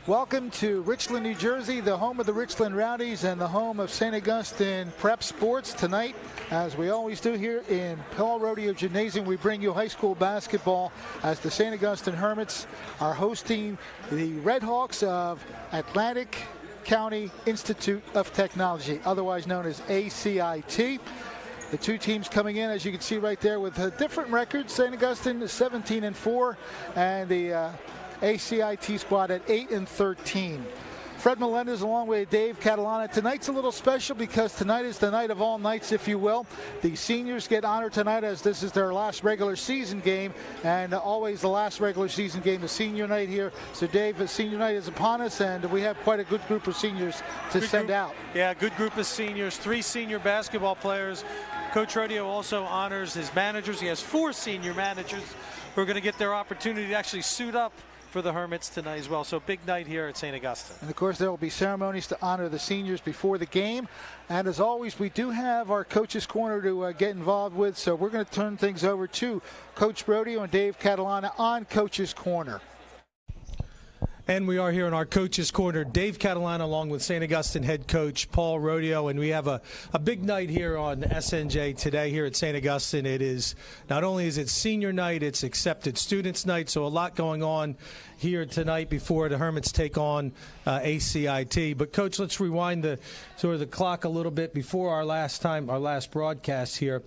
Welcome to Richland, New Jersey, the home of the Richland Rowdies and the home of St. Augustine Prep Sports. Tonight, as we always do here in Paul Rodeo Gymnasium, we bring you high school basketball as the St. Augustine Hermits are hosting the Red Hawks of Atlantic County Institute of Technology, otherwise known as ACIT. The two teams coming in, as you can see right there, with different records. St. Augustine is 17-4, and the ACIT squad at 8-13. Fred Melendez along with Dave Catalana. Tonight's a little special because tonight is the night of all nights, if you will. The seniors get honored tonight as this is their last regular season game, and always the last regular season game, the senior night here. So Dave, the senior night is upon us, and we have quite a good group of seniors to send out. Yeah, good group of seniors, 3 senior basketball players. Coach Rodeo also honors his managers. He has 4 senior managers who are going to get their opportunity to actually suit up for the Hermits tonight as well. So big night here at St. Augustine. And of course there will be ceremonies to honor the seniors before the game. And as always, we do have our Coach's Corner to get involved with. So we're going to turn things over to Coach Rodeo and Dave Catalana on Coach's Corner. And we are here in our Coach's Corner. Dave Catalana along with St. Augustine head coach Paul Rodeo. And we have a big night here on SNJ Today here at St. Augustine. It is, not only is it senior night, it's accepted students night. So a lot going on here tonight before the Hermits take on ACIT. But Coach, let's rewind the clock a little bit before our last broadcast here.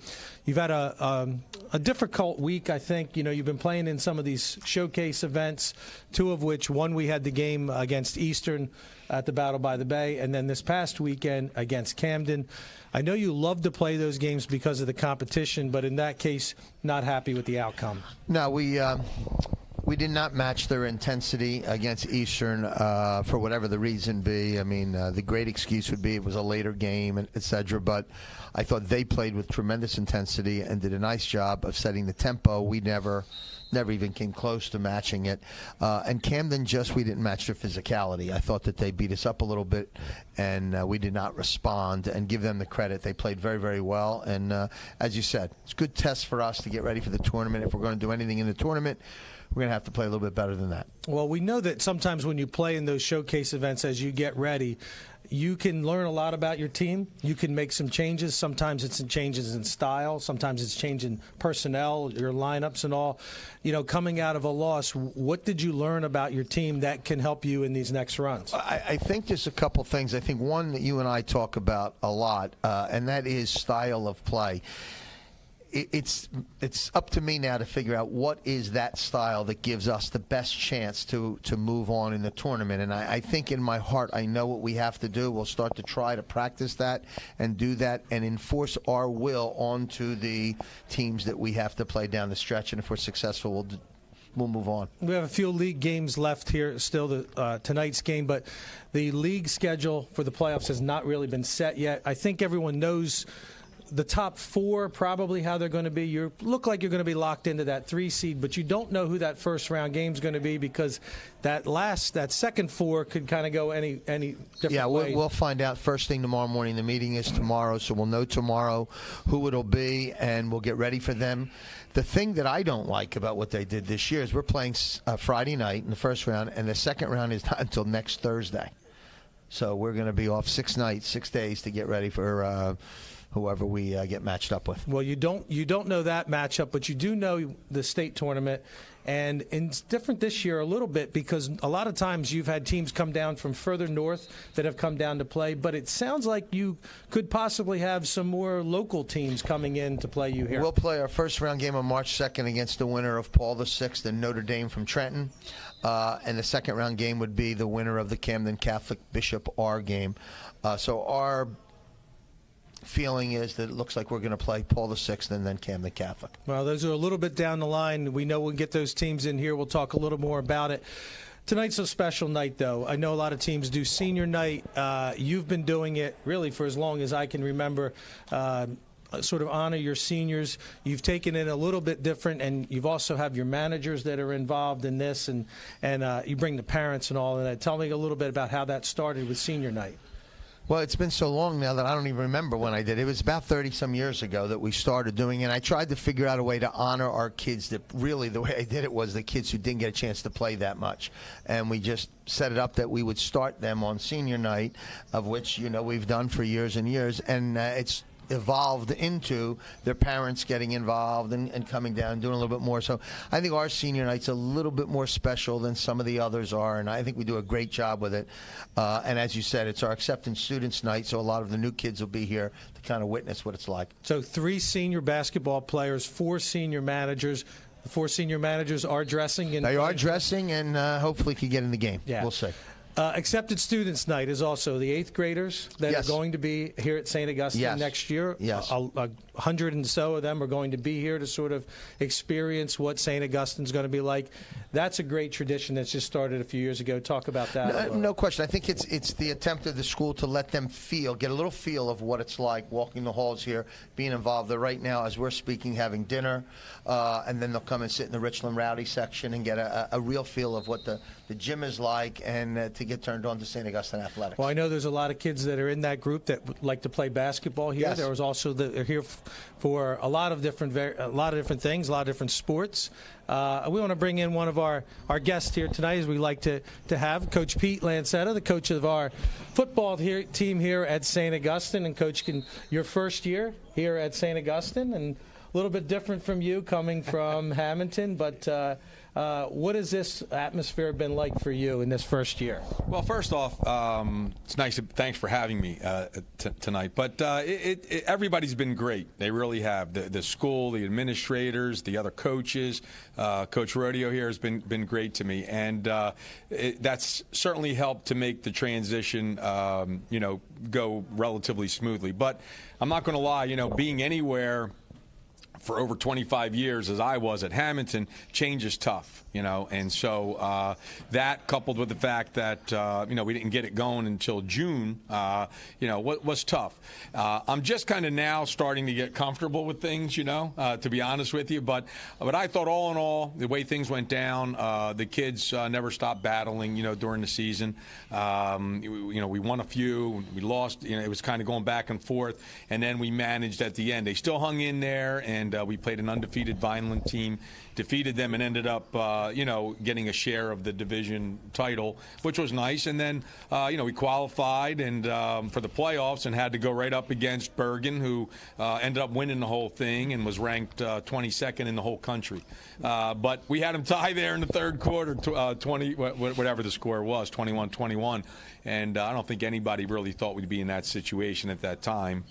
You've had a difficult week, I think. You know, you've been playing in some of these showcase events, 2 of which, one we had the game against Eastern at the Battle by the Bay, and then this past weekend against Camden. I know you love to play those games because of the competition, but in that case, not happy with the outcome. No, we did not match their intensity against Eastern for whatever the reason be. I mean, the great excuse would be it was a later game, et cetera, but I thought they played with tremendous intensity and did a nice job of setting the tempo. We never even came close to matching it. And Camden, we didn't match their physicality. I thought that they beat us up a little bit, and we did not respond, and give them the credit. They played very, very well. And as you said, it's a good test for us to get ready for the tournament. If we're going to do anything in the tournament, we're going to have to play a little bit better than that. Well, we know that sometimes when you play in those showcase events as you get ready, you can learn a lot about your team. You can make some changes. Sometimes it's in changes in style. Sometimes it's changing personnel, your lineups and all. You know, coming out of a loss, what did you learn about your team that can help you in these next runs? I think there's a couple things. I think one that you and I talk about a lot, and that is style of play. It's up to me now to figure out what is that style that gives us the best chance to move on in the tournament. And I think in my heart I know what we have to do. We'll start to try to practice that and do that and enforce our will onto the teams that we have to play down the stretch. And if we're successful, we'll move on. We have a few league games left here still, tonight's game, but the league schedule for the playoffs has not really been set yet. I think everyone knows the top 4, probably how they're going to be. You look like you're going to be locked into that 3 seed, but you don't know who that first round game is going to be because that second 4 could kind of go any different way. Yeah, we'll find out first thing tomorrow morning. The meeting is tomorrow, so we'll know tomorrow who it'll be, and we'll get ready for them. The thing that I don't like about what they did this year is we're playing Friday night in the first round, and the second round is not until next Thursday. So we're going to be off 6 nights, 6 days to get ready for whoever we get matched up with. Well, you don't know that matchup, but you do know the state tournament. And it's different this year a little bit because a lot of times you've had teams come down from further north that have come down to play, but it sounds like you could possibly have some more local teams coming in to play you here. We'll play our first round game on March 2nd against the winner of Paul VI and Notre Dame from Trenton. And the second round game would be the winner of the Camden Catholic Bishop R game. So our feeling is that it looks like we're going to play Paul VI and then Camden Catholic. Well, those are a little bit down the line. We know we'll get those teams in here. We'll talk a little more about it. Tonight's a special night, though. I know a lot of teams do senior night. You've been doing it really for as long as I can remember. Sort of honor your seniors. You've taken it a little bit different, and you've also have your managers that are involved in this, and you bring the parents and all of that. Tell me a little bit about how that started with senior night. Well, it's been so long now that I don't even remember when I did. It was about 30-some years ago that we started doing it, and I tried to figure out a way to honor our kids that really the way I did it was the kids who didn't get a chance to play that much. And we just set it up that we would start them on senior night, of which, we've done for years and years, and it's evolved into their parents getting involved and coming down, doing a little bit more. So I think our senior night's a little bit more special than some of the others are, and I think we do a great job with it. And as you said, it's our acceptance students night, so a lot of the new kids will be here to kind of witness what it's like. So 3 senior basketball players, 4 senior managers. The 4 senior managers are dressing. They are dressing and hopefully can get in the game. Yeah. We'll see. Accepted Students Night is also the 8th graders that Yes. are going to be here at St. Augustine Yes. next year. Yes. 100 and so of them are going to be here to sort of experience what St. Augustine's going to be like. That's a great tradition that's just started a few years ago. Talk about that. No question. I think it's the attempt of the school to let them get a little feel of what it's like walking the halls here, being involved. They're right now, as we're speaking, having dinner, and then they'll come and sit in the Richland Rowdy section and get a real feel of what the gym is like, and to get turned on to St. Augustine athletics. Well, I know there's a lot of kids that are in that group that would like to play basketball here. Yes. There was also they're here for a lot of different things, a lot of different sports. We want to bring in one of our guests here tonight, as we like to have Coach Pete Lancetta, the coach of our football team here at St. Augustine. And Coach, your first year here at St. Augustine, and a little bit different from you coming from Hamilton, but what has this atmosphere been like for you in this first year? Well, first off, it's nice. Thanks for having me tonight. But everybody's been great. They really have. The school, the administrators, the other coaches. Coach Rodeo here has been great to me, and that's certainly helped to make the transition, go relatively smoothly. But I'm not going to lie. Being anywhere for over 25 years, as I was at Hamilton, change is tough, and so that, coupled with the fact that we didn't get it going until June, was tough. I'm just kind of now starting to get comfortable with things, to be honest with you. But I thought, all in all, the way things went down, the kids never stopped battling, during the season. We won a few, we lost. It was kind of going back and forth, and then we managed at the end. They still hung in there, and we played an undefeated Vineland team, defeated them, and ended up, getting a share of the division title, which was nice. And then, we qualified and for the playoffs and had to go right up against Bergen, who ended up winning the whole thing and was ranked 22nd in the whole country. But we had them tie there in the third quarter, 20, whatever the score was, 21-21. And I don't think anybody really thought we'd be in that situation at that time,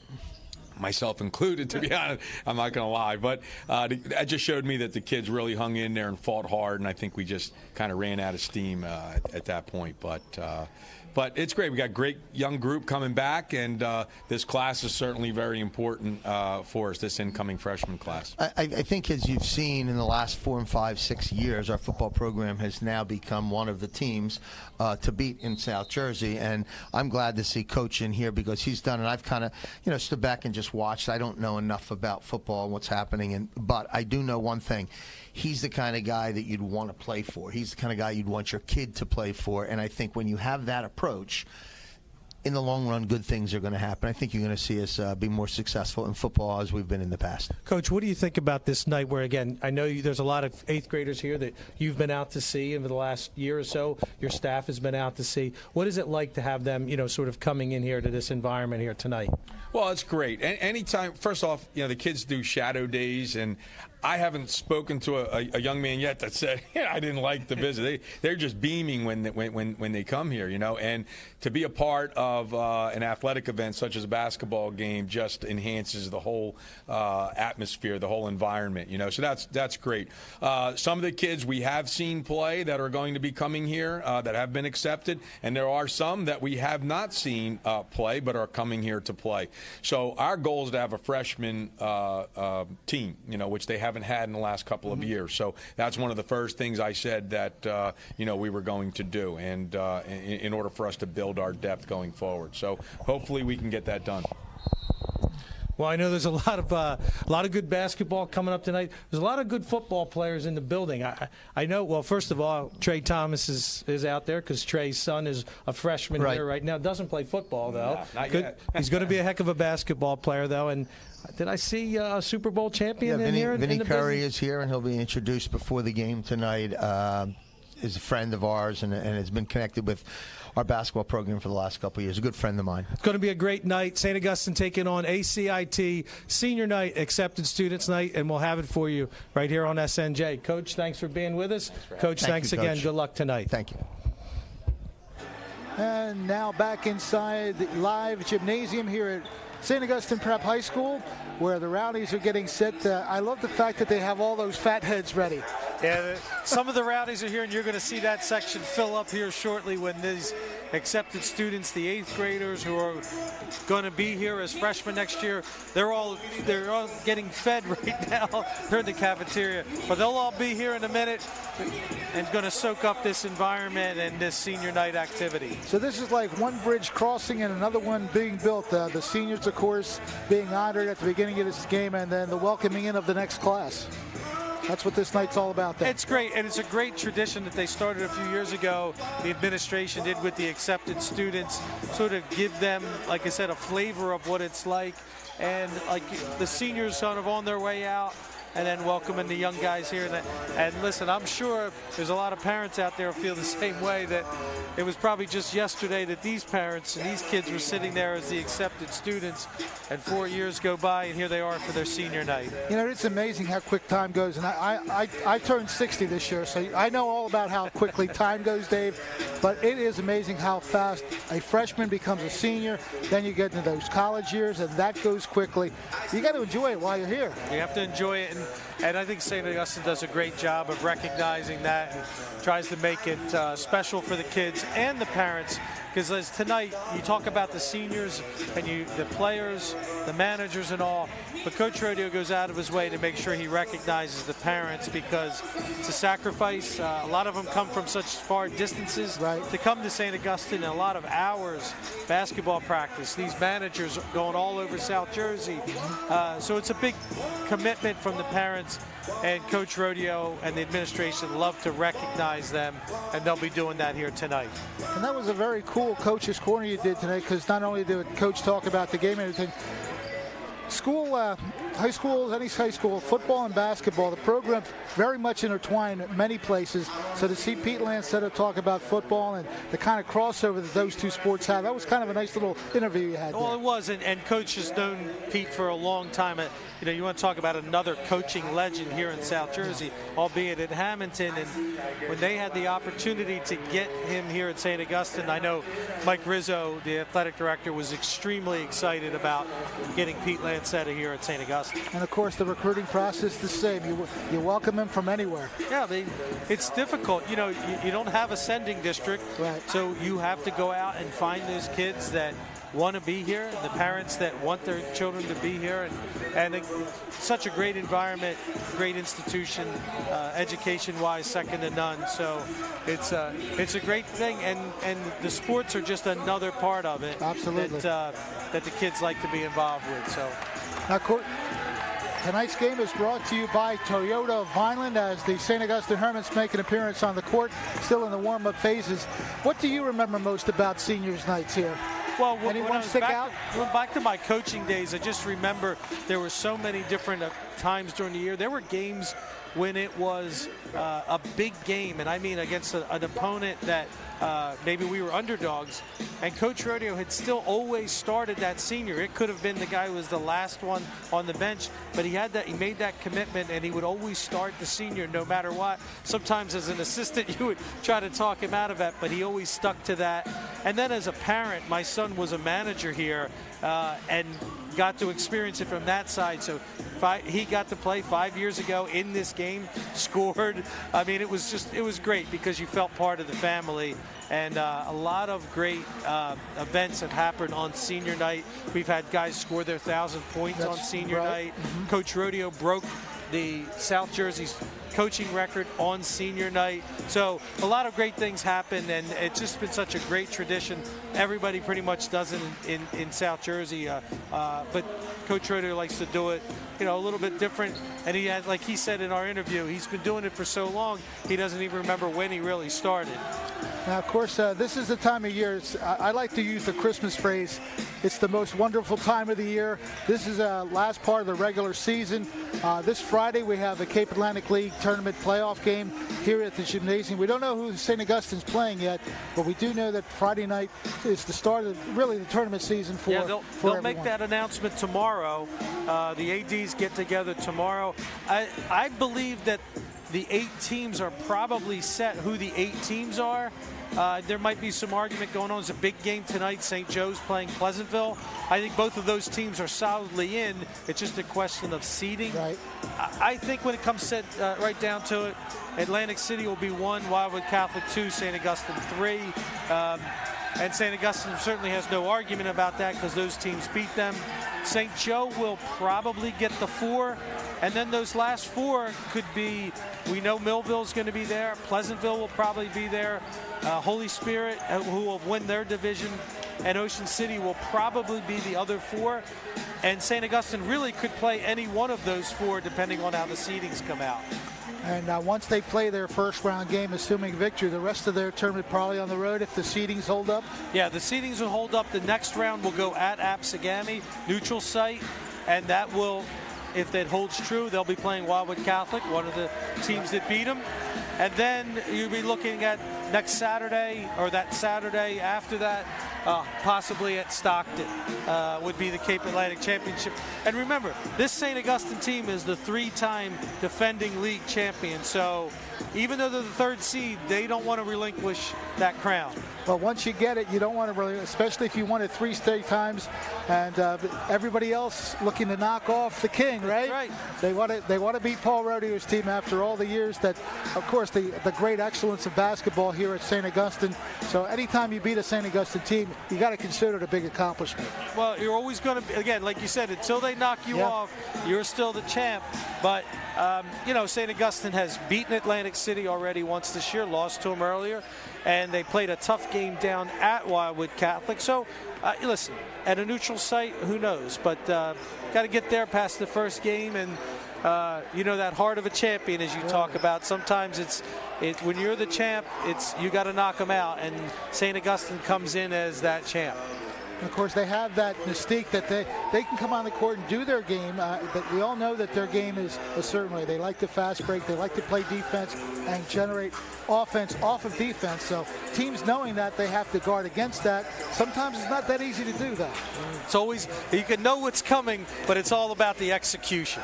myself included, to be honest. I'm not going to lie. But that just showed me that the kids really hung in there and fought hard, and I think we just kind of ran out of steam at that point. But it's great. We got a great young group coming back, and this class is certainly very important for us, this incoming freshman class. I think, as you've seen in the last 4 and 5, 6 years, our football program has now become one of the teams to beat in South Jersey, and I'm glad to see Coach in here because he's done it. I've kind of, stood back and just watched. I don't know enough about football and what's happening, but I do know one thing. He's the kind of guy that you'd want to play for. He's the kind of guy you'd want your kid to play for, and I think when you have that approach, in the long run, good things are going to happen. I think you're going to see us be more successful in football as we've been in the past. Coach, what do you think about this night where, again, I know there's a lot of 8th graders here that you've been out to see over the last year or so. Your staff has been out to see. What is it like to have them, sort of coming in here to this environment here tonight? Well, it's great. Anytime, first off, the kids do shadow days, and I haven't spoken to a young man yet that said, I didn't like the visit. They're just beaming when they come here, and to be a part of an athletic event such as a basketball game just enhances the whole atmosphere, the whole environment, so that's great. Some of the kids we have seen play that are going to be coming here that have been accepted, and there are some that we have not seen play but are coming here to play. So our goal is to have a freshman team, which they haven't had in the last couple of years. So that's one of the first things I said that we were going to do, and in order for us to build our depth going forward. So hopefully we can get that done. Well, I know there's a lot of good basketball coming up tonight. There's a lot of good football players in the building. I know. Well, first of all, Trey Thomas is out there because Trey's son is a freshman here right now. Doesn't play football though. No, not yet. He's going to be a heck of a basketball player though. And did I see a Super Bowl champion in here? Vinny Curry is here, and he'll be introduced before the game tonight. Is a friend of ours and has been connected with our basketball program for the last couple of years. A good friend of mine. It's going to be a great night. St. Augustine taking on ACIT, senior night, accepted students night, and we'll have it for you right here on SNJ. Coach, thanks for being with us. Coach, thanks again. Good luck tonight. Thank you. And now back inside the live gymnasium here at St. Augustine Prep High School, where the Rowdies are getting set. I love the fact that they have all those fat heads ready. Yeah, some of the Rowdies are here, and you're going to see that section fill up here shortly when these accepted students, the 8th graders who are going to be here as freshmen next year, they're all getting fed right now. They're in the cafeteria, but they'll all be here in a minute and going to soak up this environment and this senior night activity. So this is like one bridge crossing and another one being built. The seniors, of course, being honored at the beginning of this game, and then the welcoming in of the next class. That's what this night's all about then. It's great, and it's a great tradition that they started a few years ago. The administration did with the accepted students, sort of give them, like I said, a flavor of what it's like. And like the seniors sort of on their way out, and then welcoming the young guys here. And listen, I'm sure there's a lot of parents out there who feel the same way, that it was probably just yesterday that these parents and these kids were sitting there as the accepted students, and 4 years go by, and here they are for their senior night. You know, it's amazing how quick time goes. And I turned 60 this year, so I know all about how quickly time goes, Dave. But it is amazing how fast a freshman becomes a senior. Then you get into those college years, and that goes quickly. You got to enjoy it while you're here. You have to enjoy it. And I think St. Augustine does a great job of recognizing that and tries to make it special for the kids and the parents. Because as tonight, you talk about the seniors and the players, the managers and all, but Coach Rodeo goes out of his way to make sure he recognizes the parents, because it's a sacrifice. A lot of them come from such far distances to come to St. Augustine, and a lot of hours basketball practice. These managers going all over South Jersey. So it's a big commitment from the parents, and Coach Rodeo and the administration love to recognize them, and they'll be doing that here tonight. And that was a very cool Coach's Corner you did tonight, because not only did Coach talk about the game and everything, high school, any high school, football and basketball, the program very much intertwined in many places. So to see Pete Lancetta talk about football and the kind of crossover that those two sports have, that was kind of a nice little interview you had there. Well, it was, and Coach has known Pete for a long time. You know, you want to talk about another coaching legend here in South Jersey, albeit at Hamilton. And when they had the opportunity to get him here at St. Augustine, I know Mike Rizzo, the athletic director, was extremely excited about getting Pete Lancetta here at St. Augustine. And of course, the recruiting process the same. You welcome him from anywhere. Yeah, it's difficult. You know, you don't have a sending district, so you have to go out and find those kids that want to be here, the parents that want their children to be here, and such a great environment, great institution, education-wise, second to none. So it's a great thing, and the sports are just another part of it. Absolutely. That the kids like to be involved with. So now, tonight's game is brought to you by Toyota of Vineland, as the St. Augustine Hermits make an appearance on the court, still in the warm-up phases. What do you remember most about seniors' nights here? Well, anyone stick out? Back to my coaching days, I just remember there were so many different times during the year. There were games when it was a big game, and I mean against an opponent that maybe we were underdogs, and Coach Rodeo had still always started that senior. It could have been the guy who was the last one on the bench, but he made that commitment, and he would always start the senior no matter what. Sometimes as an assistant you would try to talk him out of it, but he always stuck to that. And then as a parent, my son was a manager here and got to experience it from that side. So he got to play 5 years ago in this game, scored. I mean, it was great because you felt part of the family. And a lot of great events have happened on senior night. We've had guys score their 1,000 points on senior night. Coach Rodeo broke the South Jersey's coaching record on senior night. So a lot of great things happen, and it's just been such a great tradition. Everybody pretty much does it in South Jersey, but Coach Schroeder likes to do it, a little bit different. And he had, like he said in our interview, he's been doing it for so long, he doesn't even remember when he really started. Now, of course, this is the time of year. I like to use the Christmas phrase. It's the most wonderful time of the year. This is the last part of the regular season. This Friday, we have the Cape Atlantic League Tournament playoff game here at the gymnasium. We don't know who St. Augustine's playing yet, but we do know that Friday night is the start of really the tournament season for they'll make that announcement tomorrow. The ADs get together tomorrow. I believe that the 8 teams are probably set who the 8 teams are. There might be some argument going on. It's a big game tonight. St. Joe's playing Pleasantville. I think both of those teams are solidly in. It's just a question of seeding. Right. I think when it comes right down to it, Atlantic City will be 1, Wildwood Catholic 2, St. Augustine 3. And St. Augustine certainly has no argument about that because those teams beat them. St. Joe will probably get the 4. And then those last 4 could be, we know Millville's going to be there. Pleasantville will probably be there. Holy Spirit, who will win their division, and Ocean City will probably be the other 4. And St. Augustine really could play any one of those 4 depending on how the seedings come out. And once they play their first round game, assuming victory, the rest of their tournament probably on the road if the seedings hold up? Yeah, the seedings will hold up. The next round will go at Apsagami, neutral site, and that will, if that holds true, they'll be playing Wildwood Catholic, one of the teams that beat them. And then you'll be looking at next Saturday, or that Saturday after that, possibly at Stockton, would be the Cape Atlantic Championship. And remember, this St. Augustine team is the 3-time defending league champion. So even though they're the 3rd seed, they don't want to relinquish that crown. But once you get it, you don't want to really, especially if you won it 3 straight times, and everybody else looking to knock off the king, right? That's right. They want to beat Paul Rodeo's team after all the years that, of course, the great excellence of basketball here at St. Augustine. So anytime you beat a St. Augustine team, you got to consider it a big accomplishment. Well, you're always going to, again, like you said, until they knock you off, you're still the champ. But St. Augustine has beaten Atlantic City already once this year, lost to them earlier, and they played a tough game down at Wildwood Catholic. So, listen, at a neutral site, who knows? But got to get there past the first game, and that heart of a champion, as you talk about. Sometimes it's when you're the champ, you got to knock them out, and St. Augustine comes in as that champ. And of course, they have that mystique that they can come on the court and do their game. But we all know that their game is a certain way. They like to fast break. They like to play defense and generate offense off of defense. So teams knowing that, they have to guard against that. Sometimes it's not that easy to do that. It's always, you can know what's coming, but it's all about the execution.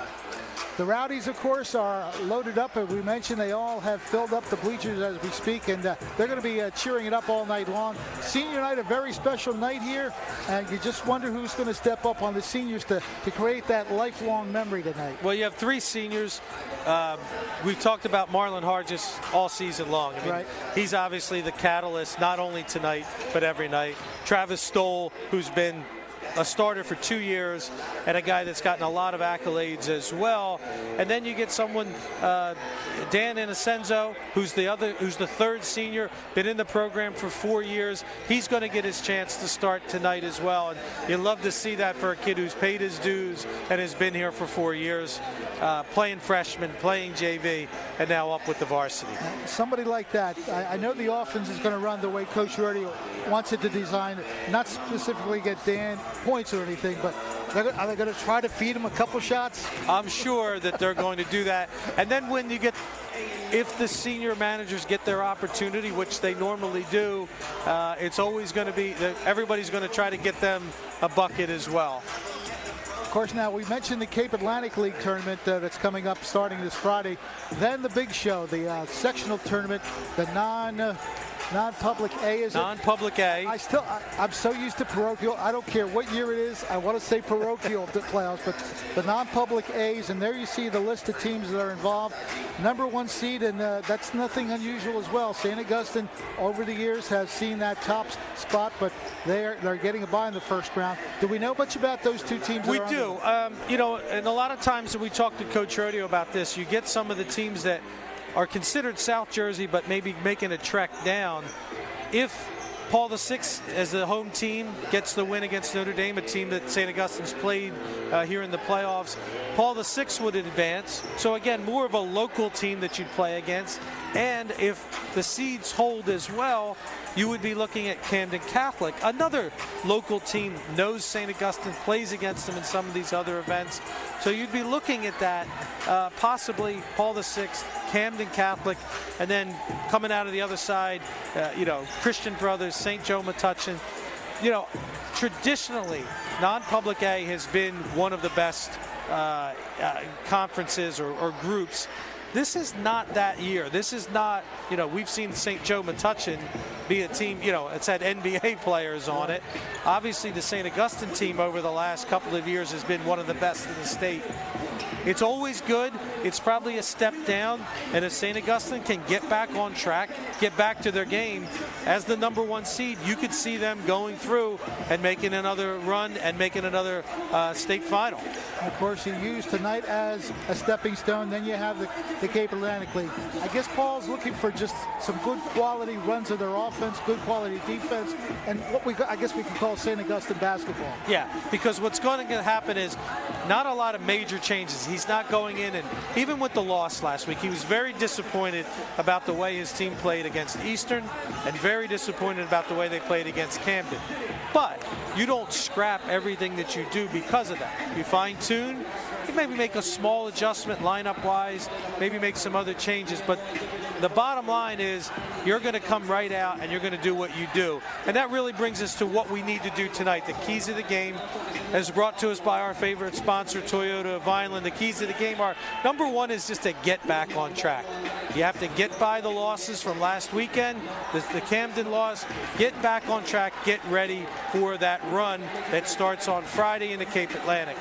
The Rowdies, of course, are loaded up. As we mentioned, they all have filled up the bleachers as we speak, and they're going to be cheering it up all night long. Senior night, a very special night here, and you just wonder who's going to step up on the seniors to create that lifelong memory tonight. Well, you have 3 seniors. We've talked about Marlon Hargis all season long. I mean, he's obviously the catalyst, not only tonight, but every night. Travis Stoll, who's been a starter for 2 years, and a guy that's gotten a lot of accolades as well. And then you get someone, Dan Inocenzo, who's the 3rd senior, been in the program for 4 years. He's going to get his chance to start tonight as well. And you love to see that for a kid who's paid his dues and has been here for 4 years, playing freshman, playing JV, and now up with the varsity. Somebody like that. I know the offense is going to run the way Coach Rodeo wants it to design, not specifically get Dan points or anything, but are they going to try to feed him a couple shots? I'm sure that they're going to do that. And then when you get, if the senior managers get their opportunity, which they normally do, it's always going to be that everybody's going to try to get them a bucket as well. Of course, now we mentioned the Cape Atlantic League tournament that's coming up starting this Friday. Then the big show, the sectional tournament, the Non-public A is Non-public A. I'm so used to parochial. I don't care what year it is. I want to say parochial playoffs, but the non-public A's, and there you see the list of teams that are involved. Number 1 seed, and that's nothing unusual as well. St. Augustine, over the years, has seen that top spot, but they're getting a bye in the first round. Do we know much about those two teams? We do. And a lot of times when we talk to Coach Rodeo about this, you get some of the teams that are considered South Jersey but maybe making a trek down. If Paul VI, as the home team, gets the win against Notre Dame, a team that St. Augustine's played here in the playoffs, Paul VI would advance. So again, more of a local team that you'd play against. And if the seeds hold as well, you would be looking at Camden Catholic. Another local team knows St. Augustine, plays against them in some of these other events. So you'd be looking at that, possibly Paul VI, Camden Catholic, and then coming out of the other side, Christian Brothers, St. Joe Metuchen. Traditionally, non-public A has been one of the best conferences or groups. This is not that year. This is not, we've seen St. Joe Metuchen be a team, it's had NBA players on it. Obviously, the St. Augustine team over the last couple of years has been one of the best in the state. It's always good. It's probably a step down. And if St. Augustine can get back on track, get back to their game as the number 1 seed, you could see them going through and making another run and making another state final. And of course, you use tonight as a stepping stone. Then you have the Cape Atlantic League. I guess Paul's looking for just some good quality runs of their offense, good quality defense, and I guess we can call St. Augustine basketball. Yeah, because what's going to happen is not a lot of major changes. He's not going in, and even with the loss last week, he was very disappointed about the way his team played against Eastern and very disappointed about the way they played against Camden. But you don't scrap everything that you do because of that. You fine-tune, you maybe make a small adjustment lineup-wise, maybe make some other changes, but the bottom line is you're going to come right out and you're going to do what you do. And that really brings us to what we need to do tonight. The keys of the game, as brought to us by our favorite sponsor, Toyota of Vineland. The keys of the game are, number 1 is just to get back on track. You have to get by the losses from last weekend, the Camden loss, get back on track, get ready for that run that starts on Friday in the Cape Atlantic.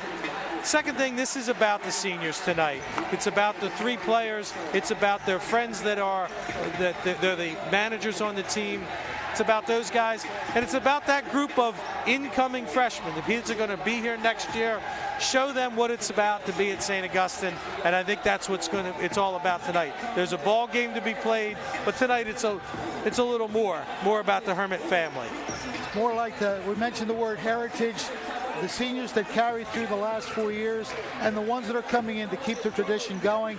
Second thing, this is about the seniors tonight. It's about the 3 players. It's about their friends they're the managers on the team. It's about those guys, and it's about that group of incoming freshmen. The kids are going to be here next year. Show them what it's about to be at St. Augustine, and I think that's what it's all about tonight. There's a ball game to be played, but tonight it's a little more about the Hermit family. It's more like we mentioned the word heritage. The seniors that carried through the last 4 years and the ones that are coming in to keep the tradition going.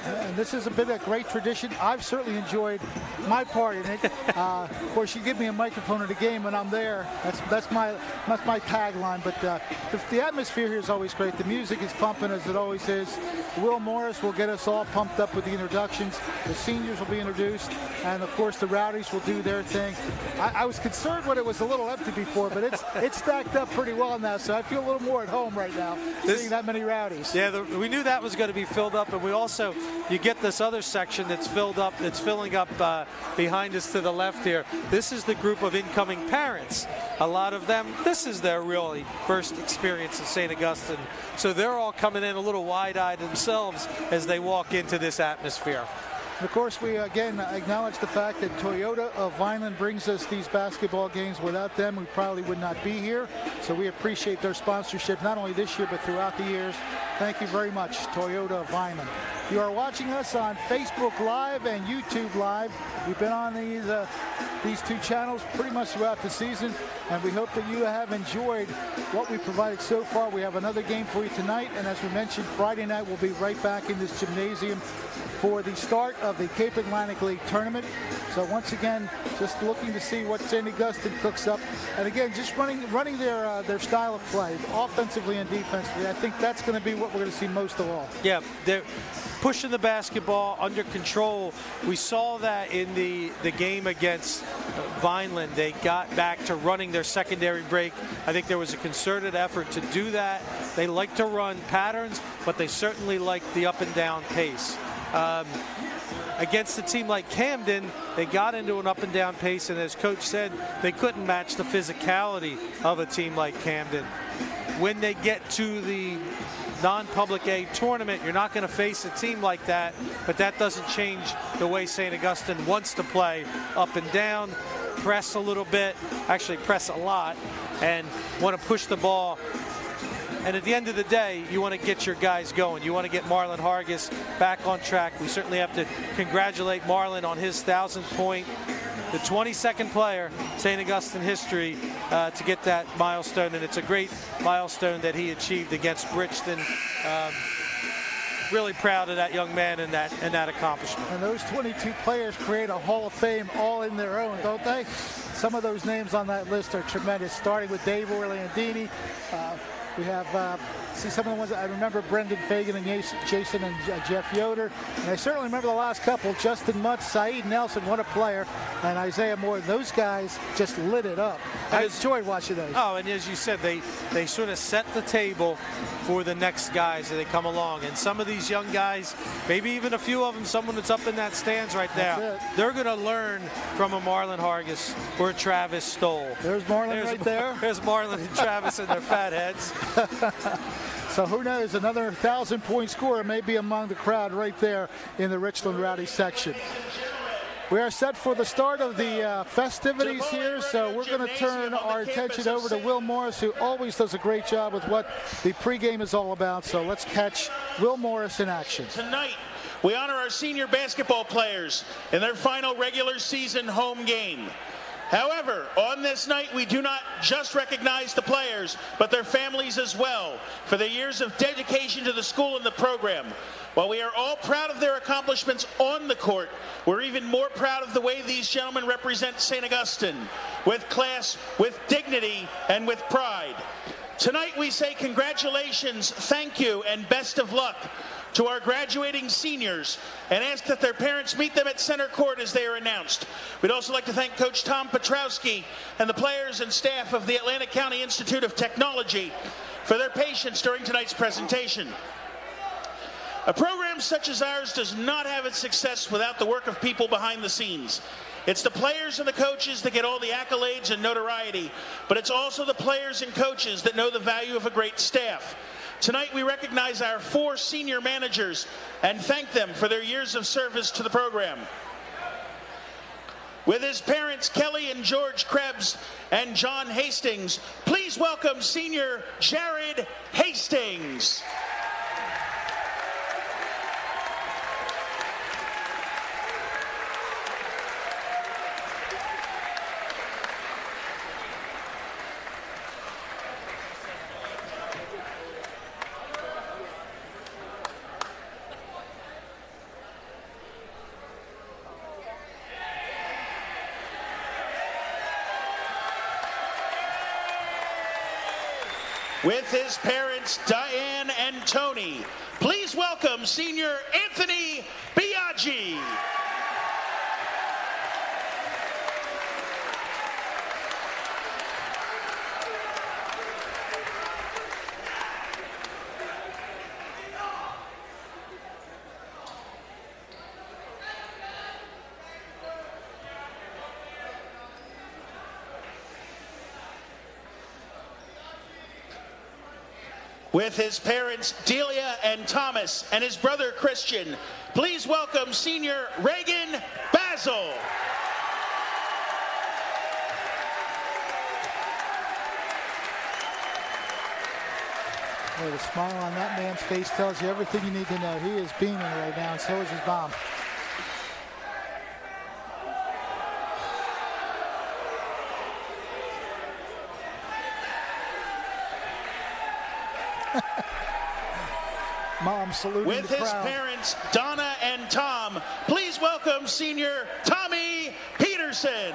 And this has been a great tradition. I've certainly enjoyed my part in it. Of course, you give me a microphone at a game and I'm there. That's my tagline. But the atmosphere here is always great. The music is pumping as it always is. Will Morris will get us all pumped up with the introductions. The seniors will be introduced. And, of course, the Rowdies will do their thing. I was concerned when it was a little empty before, but it's stacked up pretty well now. So I feel a little more at home right now, seeing that many Rowdies. Yeah, we knew that was going to be filled up, and we also, you get this other section that's filled up, that's filling up behind us to the left here. This is the group of incoming parents. A lot of them, this is their really first experience at St. Augustine. So they're all coming in a little wide-eyed themselves as they walk into this atmosphere. Of course, we again acknowledge the fact that Toyota of Vineland brings us these basketball games. Without them, we probably would not be here. So we appreciate their sponsorship, not only this year, but throughout the years. Thank you very much, Toyota of Vineland. You are watching us on Facebook Live and YouTube Live. We've been on these 2 channels pretty much throughout the season, and we hope that you have enjoyed what we provided so far. We have another game for you tonight, and as we mentioned, Friday night we'll be right back in this gymnasium for the start of the Cape Atlantic League tournament. So once again, just looking to see what St. Augustine cooks up, and again, just running their style of play, offensively and defensively. I think that's going to be what we're going to see most of all. Yeah, they're pushing the basketball under control. We saw that in the game against Vineland. They got back to running their secondary break. I think there was a concerted effort to do that. They like to run patterns, but they certainly like the up and down pace. against a team like Camden, they got into an up and down pace, and as Coach said, they couldn't match the physicality of a team like Camden. When they get to the non-public A tournament, you're not going to face a team like that, but that doesn't change the way St. Augustine wants to play, up and down, press a little bit, actually press a lot, and want to push the ball. And at the end of the day, you want to get your guys going. You want to get Marlon Hargis back on track. We certainly have to congratulate Marlon on his 1,000th point, the 22nd player, St. Augustine history, to get that milestone. And it's a great milestone that he achieved against Bridgeton. Really proud of that young man and that accomplishment. And those 22 players create a Hall of Fame all in their own, don't they? Some of those names on that list are tremendous, starting with Dave Orlandini. We have, see some of the ones I remember, Brendan Fagan and Jason and Jeff Yoder. And I certainly remember the last couple, Justin Mutz, Saeed Nelson, what a player, and Isaiah Moore. Those guys just lit it up. I enjoyed watching those. Oh, and as you said, they sort of set the table for the next guys as they come along. And some of these young guys, maybe even a few of them, someone that's up in that stands right now, they're going to learn from a Marlon Hargis or a Travis Stoll. There's Marlon right there. There's Marlon and Travis and their fat heads. So who knows, another 1,000-point scorer may be among the crowd right there in the Richland Rowdy section. We are set for the start of the festivities here, so we're going to turn our attention over to Will Morris, who always does a great job with what the pregame is all about. So let's catch Will Morris in action. Tonight, we honor our senior basketball players in their final regular season home game. However, on this night, we do not just recognize the players, but their families as well, for their years of dedication to the school and the program. While we are all proud of their accomplishments on the court, we're even more proud of the way these gentlemen represent St. Augustine, with class, with dignity, and with pride. Tonight, we say congratulations, thank you, and best of luck to our graduating seniors, and ask that their parents meet them at center court as they are announced. We'd also like to thank Coach Tom Petrowski and the players and staff of the Atlantic County Institute of Technology for their patience during tonight's presentation. A program such as ours does not have its success without the work of people behind the scenes. It's the players and the coaches that get all the accolades and notoriety, but it's also the players and coaches that know the value of a great staff. Tonight we recognize our 4 senior managers and thank them for their years of service to the program. With his parents Kelly and George Krebs and John Hastings, please welcome senior Jared Hastings. With his parents, Diane and Tony, please welcome senior Anthony Biaggi. With his parents, Delia and Thomas, and his brother, Christian, please welcome senior Reagan Basil. Well, the smile on that man's face tells you everything you need to know. He is beaming right now, and so is his mom. Mom saluting with the his crowd. Parents, Donna and Tom, please welcome senior Tommy Peterson.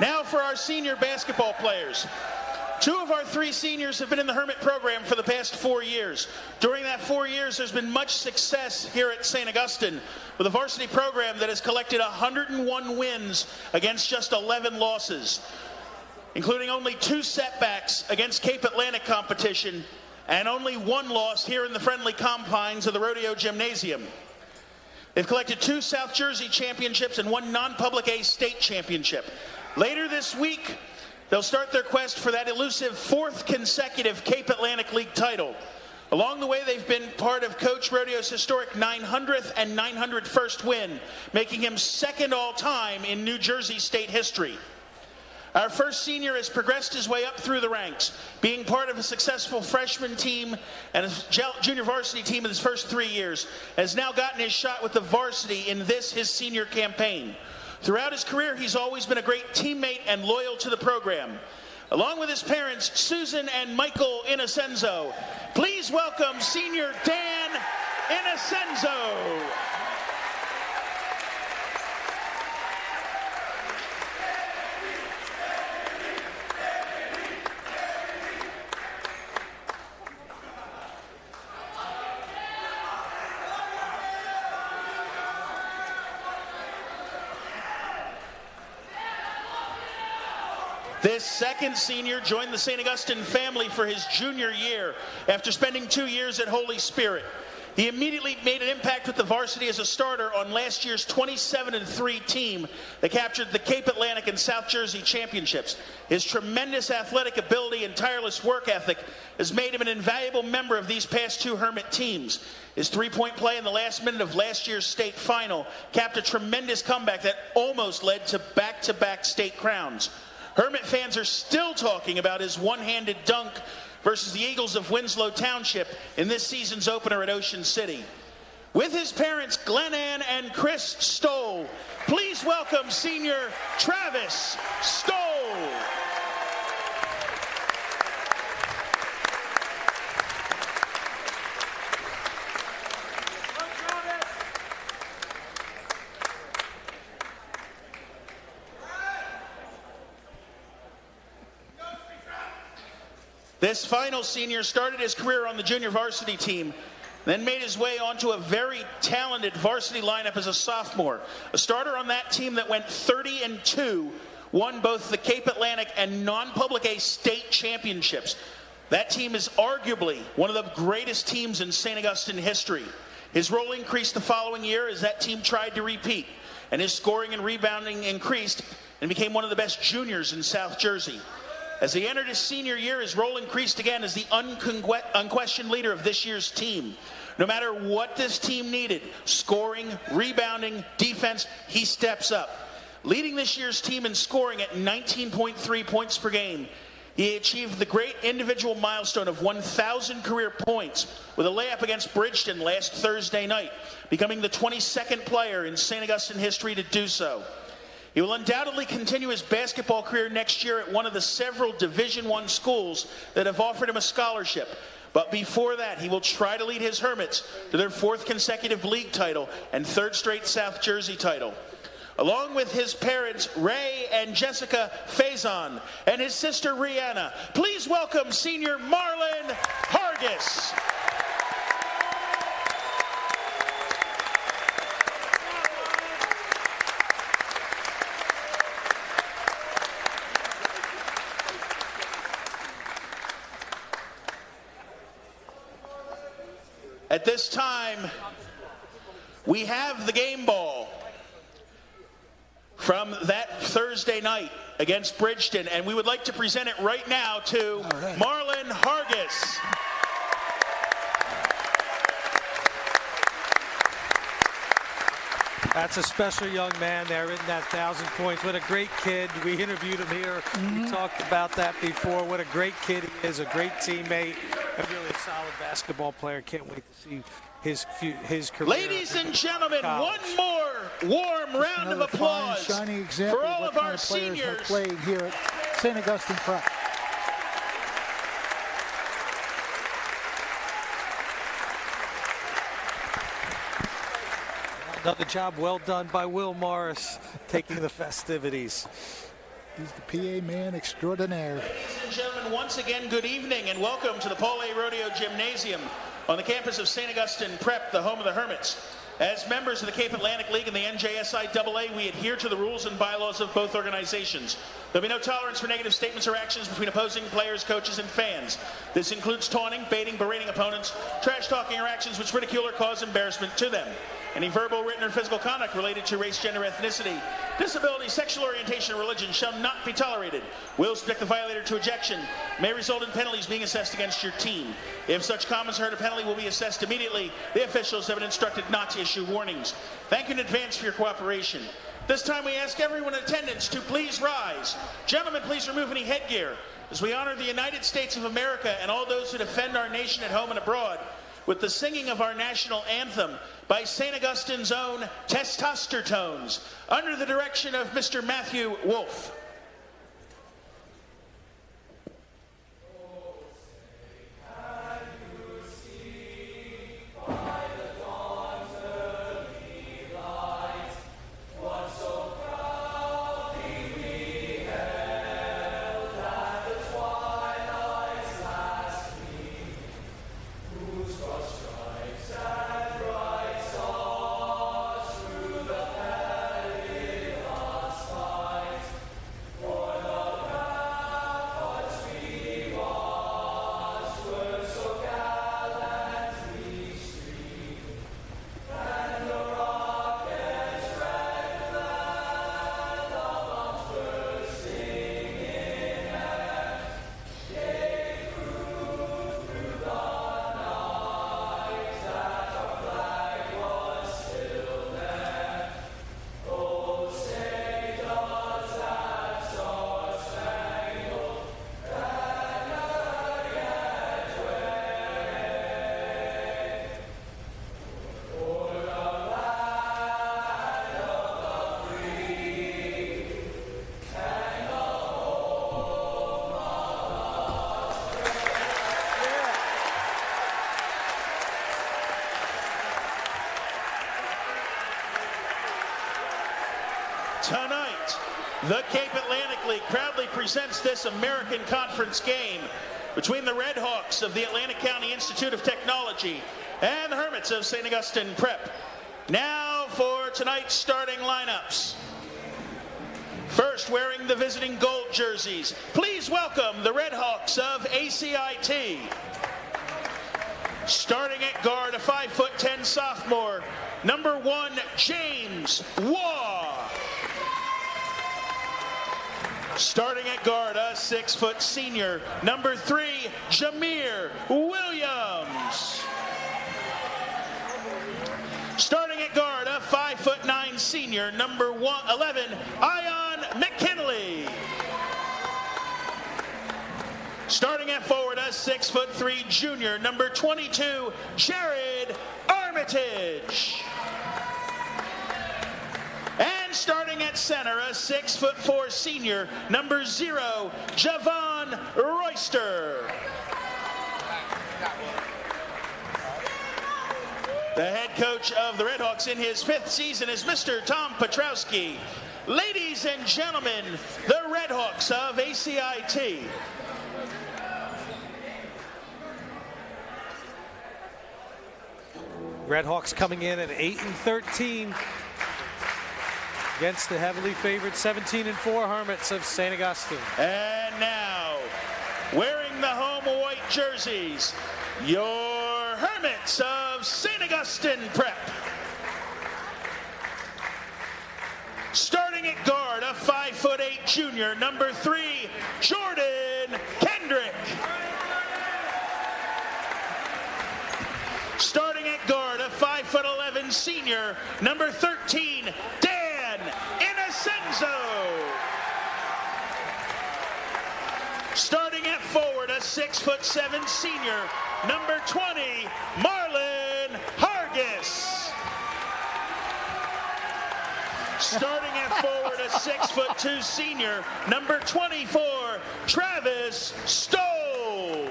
Now for our senior basketball players. 2 of our 3 seniors have been in the Hermit program for the past 4 years. During that 4 years, there's been much success here at St. Augustine with a varsity program that has collected 101 wins against just 11 losses, including only 2 setbacks against Cape Atlantic competition and only 1 loss here in the friendly confines of the Rodeo Gymnasium. They've collected 2 South Jersey championships and 1 non-public A state championship. Later this week, they'll start their quest for that elusive 4th consecutive Cape Atlantic League title. Along the way, they've been part of Coach Rodeo's historic 900th and 901st win, making him 2nd all-time in New Jersey state history. Our first senior has progressed his way up through the ranks, being part of a successful freshman team and a junior varsity team in his first 3 years, has now gotten his shot with the varsity in this, his senior campaign. Throughout his career, he's always been a great teammate and loyal to the program. Along with his parents, Susan and Michael Innocenzo, please welcome senior Dan Innocenzo. This second senior joined the St. Augustine family for his junior year after spending 2 years at Holy Spirit. He immediately made an impact with the varsity as a starter on last year's 27-3 team that captured the Cape Atlantic and South Jersey championships. His tremendous athletic ability and tireless work ethic has made him an invaluable member of these past 2 Hermit teams. His 3-point play in the last minute of last year's state final capped a tremendous comeback that almost led to back-to-back state crowns. Hermit fans are still talking about his one-handed dunk versus the Eagles of Winslow Township in this season's opener at Ocean City. With his parents, Glenann and Chris Stoll, please welcome senior Travis Stoll. This final senior started his career on the junior varsity team, then made his way onto a very talented varsity lineup as a sophomore. A starter on that team that went 30-2, won both the Cape Atlantic and non-public A state championships. That team is arguably one of the greatest teams in St. Augustine history. His role increased the following year as that team tried to repeat, and his scoring and rebounding increased and became one of the best juniors in South Jersey. As he entered his senior year, his role increased again as the unquestioned leader of this year's team. No matter what this team needed, scoring, rebounding, defense, he steps up. Leading this year's team in scoring at 19.3 points per game, he achieved the great individual milestone of 1,000 career points with a layup against Bridgeton last Thursday night, becoming the 22nd player in St. Augustine history to do so. He will undoubtedly continue his basketball career next year at one of the several Division I schools that have offered him a scholarship. But before that, he will try to lead his Hermits to their 4th consecutive league title and 3rd straight South Jersey title. Along with his parents, Ray and Jessica Faison, and his sister, Rihanna, please welcome senior Marlon Hargis. At this time, we have the game ball from that Thursday night against Bridgeton, and we would like to present it right now to Marlon Hargis. That's a special young man there in that 1,000 points. What a great kid. We interviewed him here. We talked about that before. What a great kid he is, a great teammate, a really solid basketball player. Can't wait to see his career. Ladies and gentlemen, one more warm round of applause for all of our seniors played here at St. Augustine Prep. Another job well done by Will Morris, taking the festivities. He's the PA man extraordinaire. Ladies and gentlemen, once again, good evening and welcome to the Paul A. Rodeo Gymnasium on the campus of St. Augustine Prep, the home of the Hermits. As members of the Cape Atlantic League and the NJSIAA, we adhere to the rules and bylaws of both organizations. There'll be no tolerance for negative statements or actions between opposing players, coaches, and fans. This includes taunting, baiting, berating opponents, trash talking, or actions which ridicule or cause embarrassment to them. Any verbal, written, or physical conduct related to race, gender, ethnicity, disability, sexual orientation, or religion shall not be tolerated. Will subject the violator to ejection, may result in penalties being assessed against your team. If such comments are heard, a penalty will be assessed immediately. The officials have been instructed not to issue warnings. Thank you in advance for your cooperation. This time we ask everyone in attendance to please rise. Gentlemen, please remove any headgear as we honor the United States of America and all those who defend our nation at home and abroad with the singing of our national anthem by St. Augustine's own Testostertones, under the direction of Mr. Matthew Wolf. Tonight, the Cape Atlantic League proudly presents this American Conference game between the Red Hawks of the Atlantic County Institute of Technology and the Hermits of St. Augustine Prep. Now for tonight's starting lineups. First, wearing the visiting gold jerseys, please welcome the Red Hawks of ACIT. Starting at guard, a 5'10" sophomore, number 1, James Waugh. Starting at guard, a 6' senior, number 3, Jameer Williams. Starting at guard, a 5'9" senior, number 11, Ion McKinley. Starting at forward, a 6'3" junior, number 22, Jared Armitage. And starting at center, a 6'4" senior, number 0, Javon Royster. The head coach of the Red Hawks in his 5th season is Mr. Tom Petrowski. Ladies and gentlemen, the Red Hawks of ACIT. Red Hawks coming in at 8-13 against the heavily favored 17-4 Hermits of St. Augustine. And now, wearing the home white jerseys, your Hermits of St. Augustine Prep. Starting at guard, a 5'8" junior, number 3, Jordan Kendrick. Starting at guard, a 5'11" senior, number 13, Dan Inocenzo. Starting at forward, a 6'7" senior, number 20, Marlon Hargis. Starting at forward, a 6'2" senior, number 24, Travis Stoll.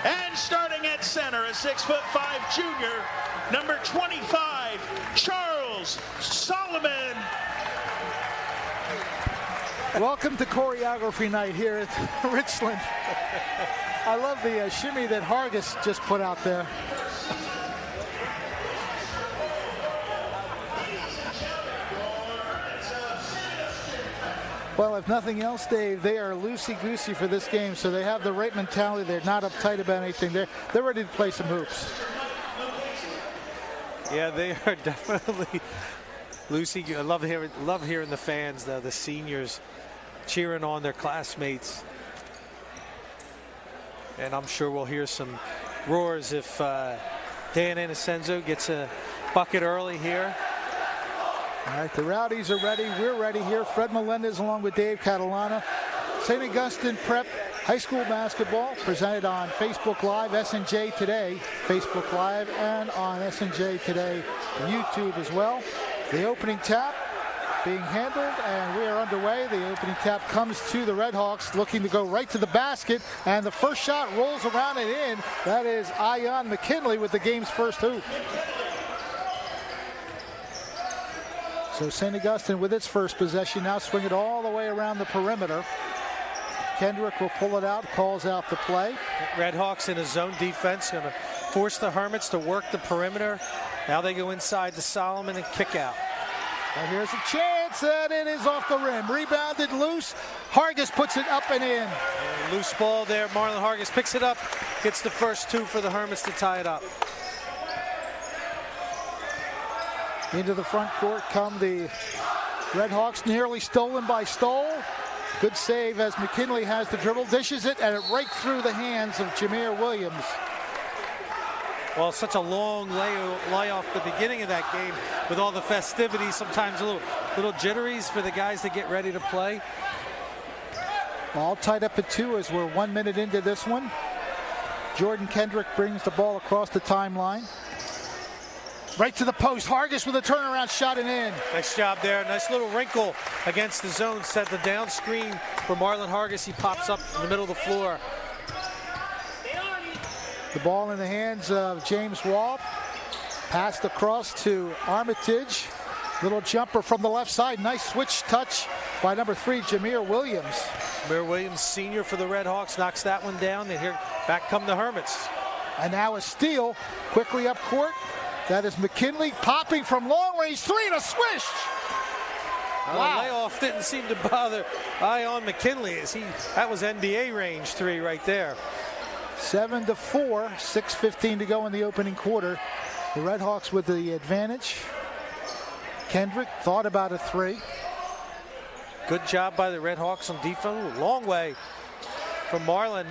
And starting at center, a 6'5" junior, number 25, Charles Solomon. Welcome to choreography night here at Richland. I love the shimmy that Hargis just put out there. Well, if nothing else, Dave, they are loosey-goosey for this game, so they have the right mentality. They're not uptight about anything. They're ready to play some hoops. Yeah, they are definitely loosey. I love hearing the fans, though, the seniors cheering on their classmates. And I'm sure we'll hear some roars if Dan Inocenzo gets a bucket early here. All right, the Rowdies are ready. We're ready here. Fred Melendez along with Dave Catalana. St. Augustine Prep High School Basketball presented on Facebook Live, SNJ Today, Facebook Live, and on SNJ Today YouTube as well. The opening tap being handled, and we are underway. The opening tap comes to the Redhawks, looking to go right to the basket, and the first shot rolls around and in. That is Ion McKinley with the game's first hoop. So St. Augustine with its first possession, now swing it all the way around the perimeter. Kendrick will pull it out, calls out the play. Redhawks in a zone defense, going to force the Hermits to work the perimeter. Now they go inside to Solomon and kick out. And here's a chance, and it is off the rim. Rebounded loose. Hargis puts it up and in. Loose ball there. Marlon Hargis picks it up, gets the first two for the Hermits to tie it up. Into the front court come the Redhawks, nearly stolen by Stoll. Good save as McKinley has the dribble, dishes it, and it right through the hands of Jameer Williams. Well, such a long layoff the beginning of that game with all the festivities, sometimes a little jitteries for the guys to get ready to play. All tied up at 2 as we're 1 minute into this one. Jordan Kendrick brings the ball across the timeline. Right to the post. Hargis with a turnaround shot and in. Nice job there. Nice little wrinkle against the zone. Set the down screen for Marlon Hargis. He pops up in the middle of the floor. The ball in the hands of James Wall. Passed across to Armitage. Little jumper from the left side. Nice switch touch by number 3, Jameer Williams. Jameer Williams, senior for the Redhawks, knocks that one down. And here back come the Hermits. And now a steal quickly up court. That is McKinley popping from long range 3 and a swish. Wow. The layoff didn't seem to bother Ion McKinley. That was NBA range 3 right there. 7-4, 6:15 to go in the opening quarter. The Redhawks with the advantage. Kendrick thought about a 3. Good job by the Redhawks on defense. Long way from Marlon.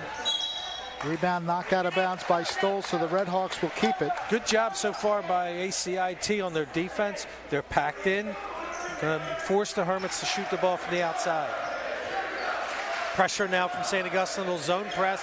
Rebound knocked out of bounds by Stoll, so the Redhawks will keep it. Good job so far by ACIT on their defense. They're packed in. Going to force the Hermits to shoot the ball from the outside. Pressure now from St. Augustine, little zone press.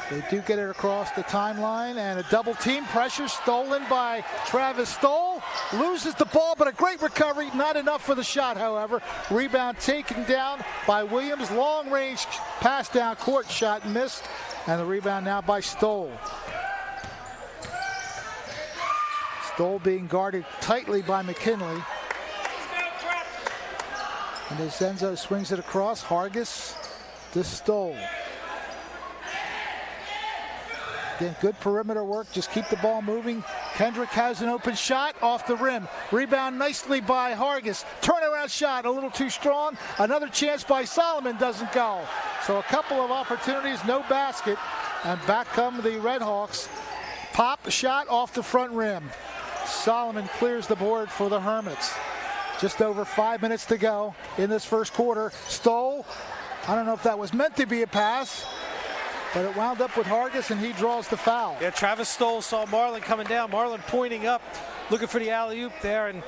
They do get it across the timeline, and a double team pressure stolen by Travis Stoll. Loses the ball, but a great recovery. Not enough for the shot, however. Rebound taken down by Williams. Long range pass down court shot missed, and the rebound now by Stoll. Stoll being guarded tightly by McKinley. And as Zenzo swings it across, Hargis to Stoll. Again, good perimeter work. Just keep the ball moving. Kendrick has an open shot off the rim. Rebound nicely by Hargis. Turnaround shot a little too strong. Another chance by Solomon doesn't go. So a couple of opportunities, no basket. And back come the Redhawks. Pop shot off the front rim. Solomon clears the board for the Hermits. Just over 5 minutes to go in this first quarter. Stoll. I don't know if that was meant to be a pass, but it wound up with Hargis, and he draws the foul. Yeah, Travis Stoll saw Marlon coming down. Marlon pointing up, looking for the alley-oop there, and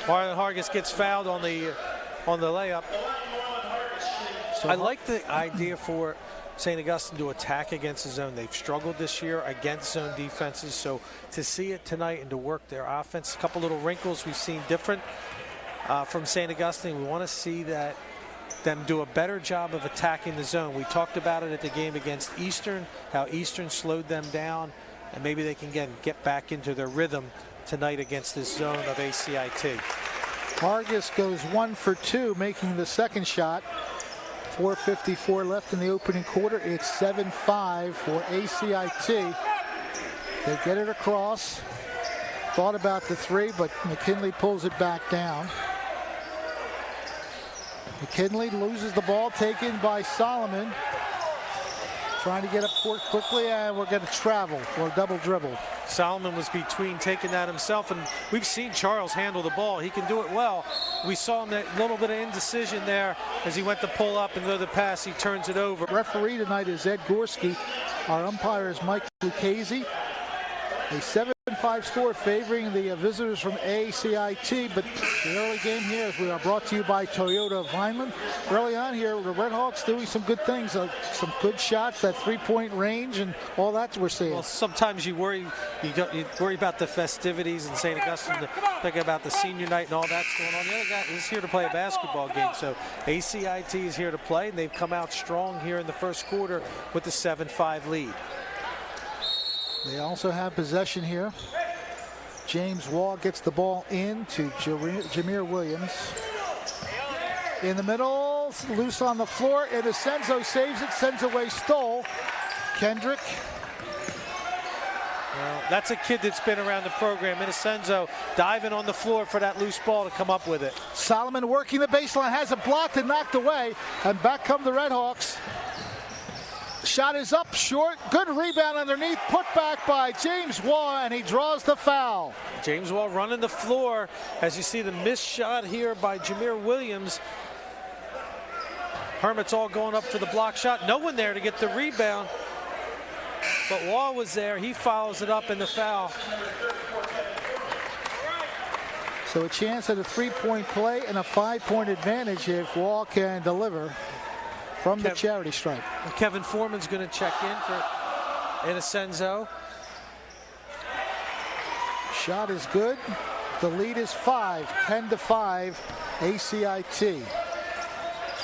Marlon Hargis gets fouled on the layup. So I like the idea for St. Augustine to attack against the zone. They've struggled this year against zone defenses, so to see it tonight and to work their offense, a couple little wrinkles we've seen different from St. Augustine. We want to see them do a better job of attacking the zone. We talked about it at the game against Eastern, how Eastern slowed them down, and maybe they can get back into their rhythm tonight against this zone of ACIT. Vargas goes 1 for 2, making the second shot. 4:54 left in the opening quarter. It's 7-5 for ACIT. They get it across. Thought about the three, but McKinley pulls it back down. McKinley loses the ball, taken by Solomon. Trying to get up court quickly, and we're going to travel or double dribble. Solomon was between taking that himself, and we've seen Charles handle the ball. He can do it well. We saw him that little bit of indecision there as he went to pull up and go to the pass. He turns it over. Referee tonight is Ed Gorski. Our umpire is Mike Lucchese. A 7-5 score favoring the visitors from ACIT, but the early game here, as we are brought to you by Toyota of Vineland. Early on here, the Red Hawks doing some good things, some good shots, that three-point range, and all that we're seeing. Well, sometimes you worry about the festivities in St. Augustine, thinking about the senior night and all that's going on. The other guy is here to play a basketball game, so ACIT is here to play, and they've come out strong here in the first quarter with the 7-5 lead. They also have possession here. James Wall gets the ball in to Jameer Williams. In the middle, loose on the floor. Inocenzo saves it, sends away Stoll. Kendrick. Well, that's a kid that's been around the program. Inocenzo diving on the floor for that loose ball to come up with it. Solomon working the baseline, has it blocked and knocked away. And back come the Red Hawks. Shot is up short. Good rebound underneath. Put back by James Wall, and he draws the foul. James Wall running the floor as you see the missed shot here by Jameer Williams. Hermit's all going up for the block shot. No one there to get the rebound. But Wall was there. He follows it up in the foul. So a chance at a three-point play and a 5-point advantage if Wall can deliver from the charity stripe. Kevin Foreman's going to check in for Inocenzo. Shot is good. The lead is 5, 10-5, ACIT.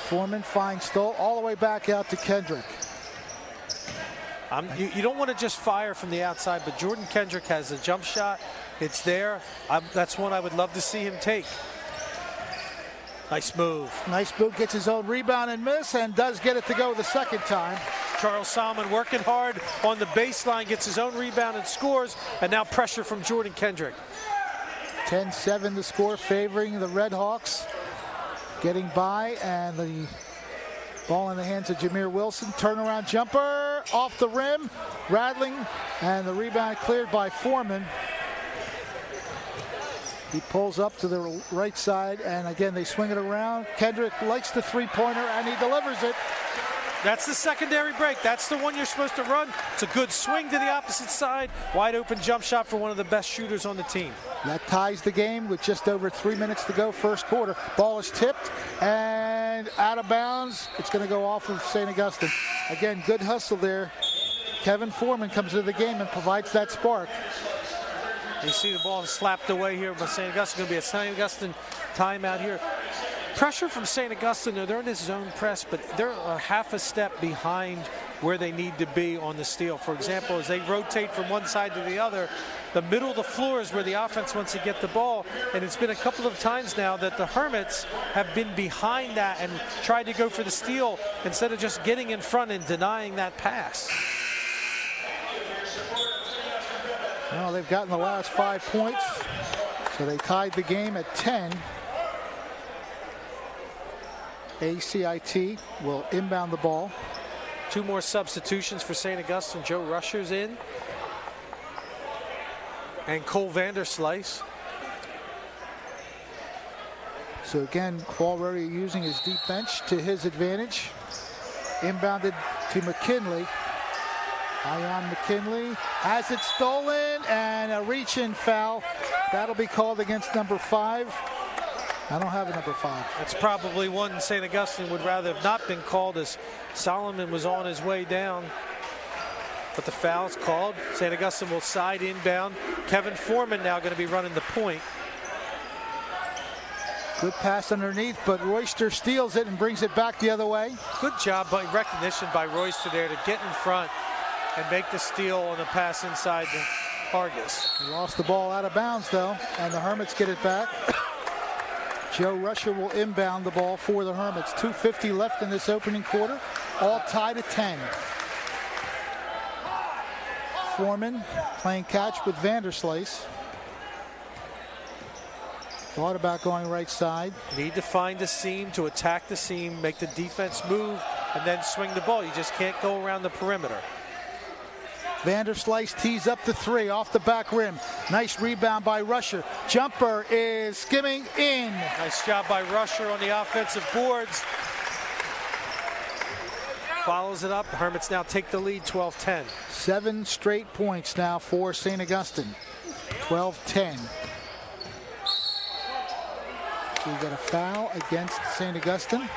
Foreman finds Stoll all the way back out to Kendrick. You don't want to just fire from the outside, but Jordan Kendrick has a jump shot. It's there. That's one I would love to see him take. Nice move. Nice move, gets his own rebound and miss, and does get it to go the second time. Charles Solomon working hard on the baseline, gets his own rebound and scores, and now pressure from Jordan Kendrick. 10-7 the score, favoring the Red Hawks. Getting by, and the ball in the hands of Jameer Wilson. Turnaround jumper, off the rim, rattling, and the rebound cleared by Foreman. He pulls up to the right side, and again, they swing it around. Kendrick likes the three-pointer, and he delivers it. That's the secondary break. That's the one you're supposed to run. It's a good swing to the opposite side. Wide open jump shot for one of the best shooters on the team. That ties the game with just over 3 minutes to go, first quarter. Ball is tipped and out of bounds. It's going to go off of St. Augustine. Again, good hustle there. Kevin Foreman comes into the game and provides that spark. You see the ball slapped away here by St. Augustine. Going to be a St. Augustine timeout here. Pressure from St. Augustine. They're in this zone press, but they're a half a step behind where they need to be on the steal. For example, as they rotate from one side to the other, the middle of the floor is where the offense wants to get the ball. And it's been a couple of times now that the Hermits have been behind that and tried to go for the steal instead of just getting in front and denying that pass. Well, they've gotten the last 5 points, so they tied the game at 10. ACIT will inbound the ball. 2 more substitutions for St. Augustine. Joe Rusher's in, and Cole Vanderslice. So again, Paul Rodeo using his deep bench to his advantage. Inbounded to McKinley. Ion McKinley has it stolen, and a reach-in foul. That'll be called against number 5. I don't have a number 5. That's probably one St. Augustine would rather have not been called, as Solomon was on his way down. But the foul's called. St. Augustine will side inbound. Kevin Foreman now going to be running the point. Good pass underneath, but Royster steals it and brings it back the other way. Good job by recognition by Royster there to get in front and make the steal on the pass inside Hargis. He lost the ball out of bounds, though, and the Hermits get it back. Joe Rusher will inbound the ball for the Hermits. 2:50 left in this opening quarter, all tied at 10. Foreman playing catch with Vanderslice. Thought about going right side. Need to find a seam to attack the seam, make the defense move, and then swing the ball. You just can't go around the perimeter. Vanderslice tees up the three off the back rim. Nice rebound by Rusher. Jumper is skimming in. Nice job by Rusher on the offensive boards. Follows it up. The Hermits now take the lead, 12-10. 7 straight points now for St. Augustine. 12-10. We got a foul against St. Augustine.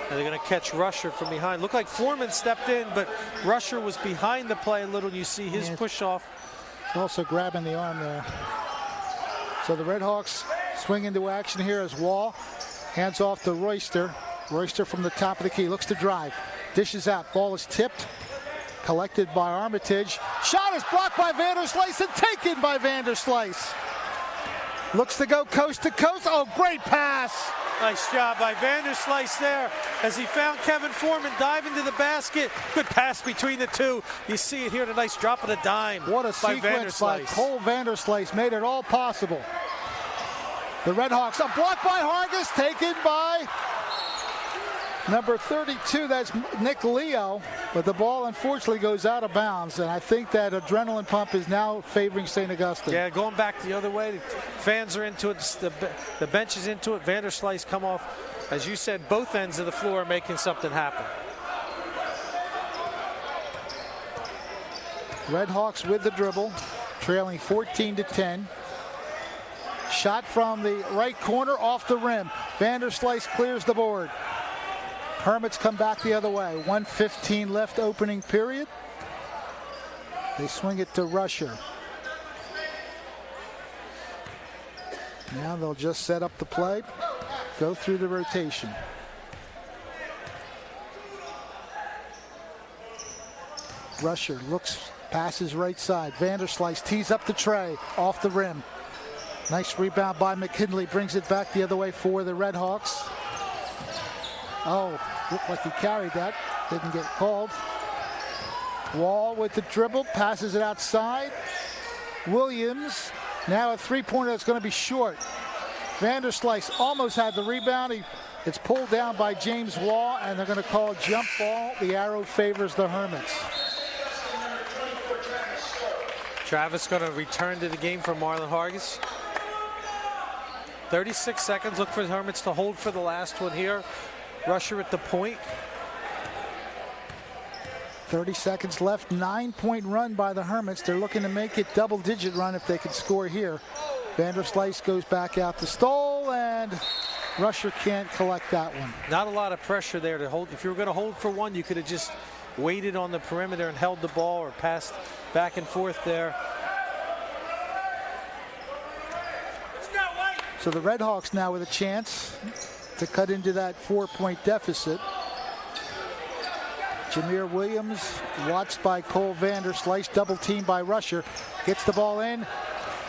And they're going to catch Rusher from behind. Looked like Foreman stepped in, but Rusher was behind the play a little. You see his push off. Also grabbing the arm there. So the Redhawks swing into action here as Wall hands off to Royster. Royster from the top of the key looks to drive. Dishes out. Ball is tipped. Collected by Armitage. Shot is blocked by Vanderslice and taken by Vanderslice. Looks to go coast to coast. Oh, great pass. Nice job by Vanderslice there as he found Kevin Foreman diving to the basket. Good pass between the two. You see it here, the nice drop of the dime. What a sequence by Cole Vanderslice. Made it all possible. The Redhawks, a block by Hargis, taken by number 32, that's Nick Leo, but the ball unfortunately goes out of bounds, and I think that adrenaline pump is now favoring St. Augustine. Yeah, going back the other way. The fans are into it. The bench is into it. Vanderslice come off, as you said, both ends of the floor making something happen. Redhawks with the dribble, trailing 14-10. Shot from the right corner off the rim. Vanderslice clears the board. Hermits come back the other way. 1:15 left opening period. They swing it to Rusher. Now they'll just set up the play, go through the rotation. Rusher looks, passes right side. Vanderslice tees up the tray, off the rim. Nice rebound by McKinley, brings it back the other way for the Redhawks. Oh, looked like he carried that. Didn't get called. Wall with the dribble, passes it outside. Williams, now a three-pointer that's going to be short. Vanderslice almost had the rebound. It's pulled down by James Wall, and they're going to call a jump ball. The arrow favors the Hermits. Travis going to return to the game for Marlon Hargis. 36 seconds. Look for the Hermits to hold for the last one here. Rusher at the point. 30 seconds left. 9-point run by the Hermits. They're looking to make it double-digit run if they could score here. Vanderslice goes back out to Stoll, and Rusher can't collect that one. Not a lot of pressure there to hold. If you were going to hold for one, you could have just waited on the perimeter and held the ball or passed back and forth there. So the Redhawks now with a chance to cut into that 4-point deficit. Jameer Williams watched by Cole Vanderslice, double teamed by Rusher, gets the ball in.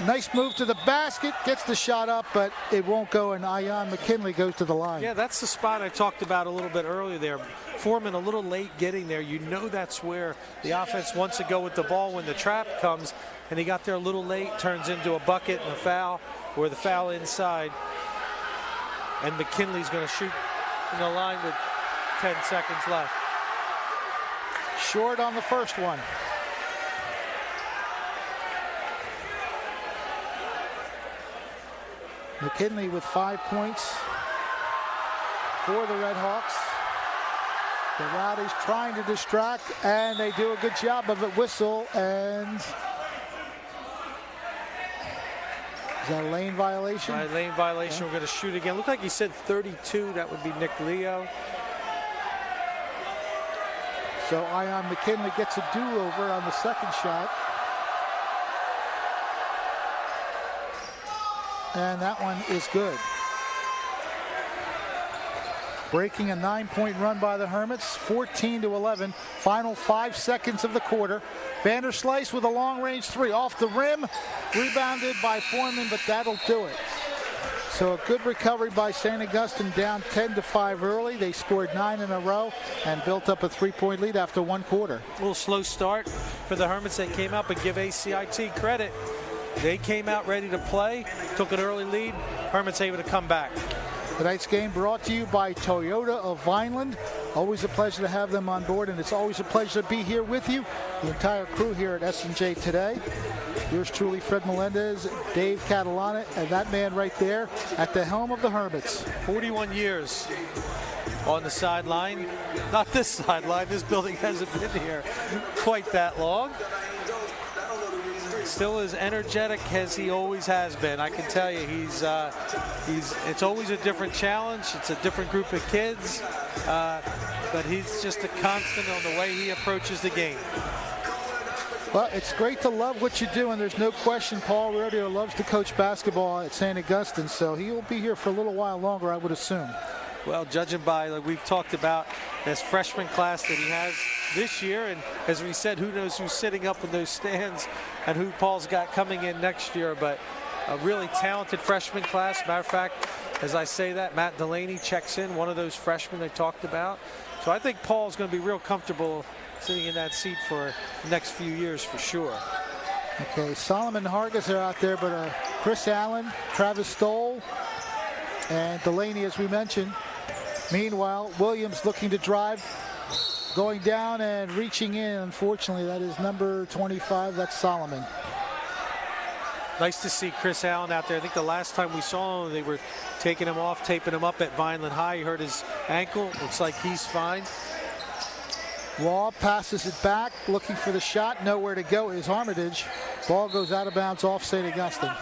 Nice move to the basket, gets the shot up, but it won't go, and Ian McKinley goes to the line. Yeah, that's the spot I talked about a little bit earlier there. Foreman a little late getting there. You know that's where the offense wants to go with the ball when the trap comes, and he got there a little late, turns into a bucket and a foul, or the foul inside. And McKinley's going to shoot in the line with 10 seconds left. Short on the first one. McKinley with 5 points for the Redhawks. The Rowdies trying to distract, and they do a good job of it. Whistle, and is that a lane violation? Right, lane violation. Yeah. We're going to shoot again. Looked like he said 32. That would be Nick Leo. So Ion McKinley gets a do-over on the second shot. And that one is good. breaking a 9-point run by the Hermits, 14-11. Final 5 seconds of the quarter. Vanderslice with a long-range three off the rim, rebounded by Foreman, but that'll do it. So a good recovery by St. Augustine, down 10-5 early. They scored 9 in a row and built up a 3-point lead after 1 quarter. A little slow start for the Hermits. They came out, but give ACIT credit. They came out ready to play, took an early lead. Hermits able to come back. Tonight's game brought to you by Toyota of Vineland. Always a pleasure to have them on board, and it's always a pleasure to be here with you, the entire crew here at SNJ Today. Yours truly, Fred Melendez, Dave Catalana, and that man right there at the helm of the Hermits. 41 years on the sideline. Not this sideline. This building hasn't been here quite that long. Still as energetic as he always has been. I can tell you, it's always a different challenge. It's a different group of kids, but he's just a constant on the way he approaches the game. Well, it's great to love what you do, and there's no question Paul Rodeo loves to coach basketball at St. Augustine, so he will be here for a little while longer, I would assume. Well, judging by, like we've talked about, this freshman class that he has this year, and as we said, who knows who's sitting up in those stands and who Paul's got coming in next year, but a really talented freshman class. Matter of fact, as I say that, Matt Delaney checks in, one of those freshmen they talked about. So I think Paul's going to be real comfortable sitting in that seat for the next few years for sure. Okay, Solomon and Hargis are out there, but Chris Allen, Travis Stoll, and Delaney, as we mentioned. Meanwhile, Williams looking to drive, going down and reaching in. Unfortunately, that is number 25. That's Solomon. Nice to see Chris Allen out there. I think the last time we saw him, they were taking him off, taping him up at Vineland High. He hurt his ankle. Looks like he's fine. Wall passes it back, looking for the shot. Nowhere to go is Armitage. Ball goes out of bounds off St. Augustine.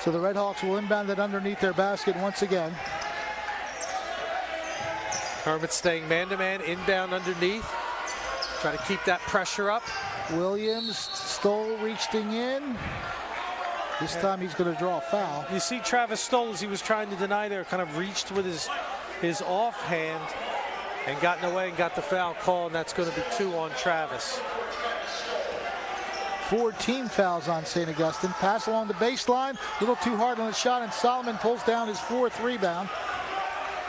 So the Redhawks will inbound it underneath their basket once again. Hermits staying man-to-man, inbound underneath. Trying to keep that pressure up. Williams, Stoll reaching in. This time he's going to draw a foul. You see Travis Stoll, as he was trying to deny there, kind of reached with his offhand and got in the way and got the foul call, and that's going to be 2 on Travis. 4 team fouls on St. Augustine. Pass along the baseline. A little too hard on the shot, and Solomon pulls down his 4th rebound.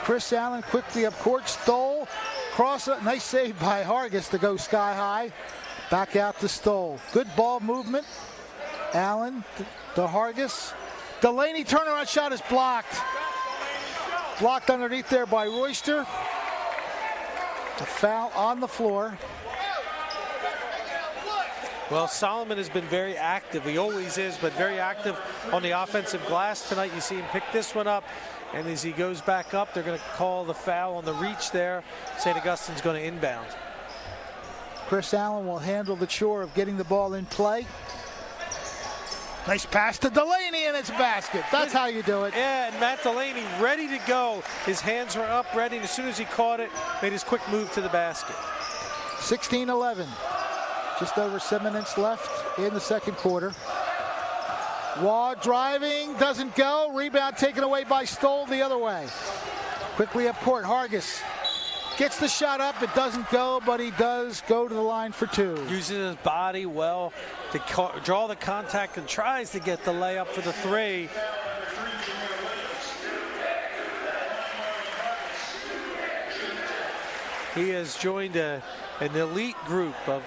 Chris Allen quickly up court. Stoll. Cross. Nice save by Hargis to go sky high. Back out to Stoll. Good ball movement. Allen to Hargis. Delaney turnaround shot is blocked. Blocked underneath there by Royster. A foul on the floor. Well, Solomon has been very active. He always is, but very active on the offensive glass tonight. You see him pick this one up, and as he goes back up, they're going to call the foul on the reach there. St. Augustine's going to inbound. Chris Allen will handle the chore of getting the ball in play. Nice pass to Delaney, and it's a basket. That's how you do it. Yeah, and Matt Delaney ready to go. His hands were up, ready, and as soon as he caught it, made his quick move to the basket. 16-11. Just over 7 minutes left in the second quarter. Waugh driving, doesn't go. Rebound taken away by Stoll the other way. Quickly up court, Hargis gets the shot up. It doesn't go, but he does go to the line for 2. Uses his body well to draw the contact and tries to get the layup for the 3. He has joined an elite group of,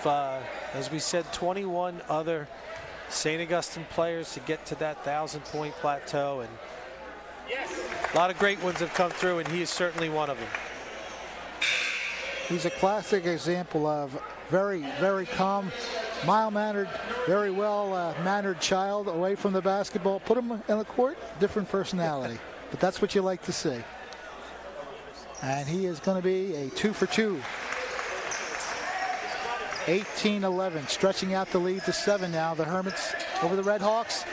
as we said, 21 other St. Augustine players to get to that 1,000-point plateau. And a lot of great ones have come through, and he is certainly one of them. He's a classic example of very, very calm, mild-mannered, very well-mannered child away from the basketball. Put him in the court, different personality. But that's what you like to see. And he is going to be a 2 for 2. 18-11, stretching out the lead to 7 now. The Hermits over the Redhawks.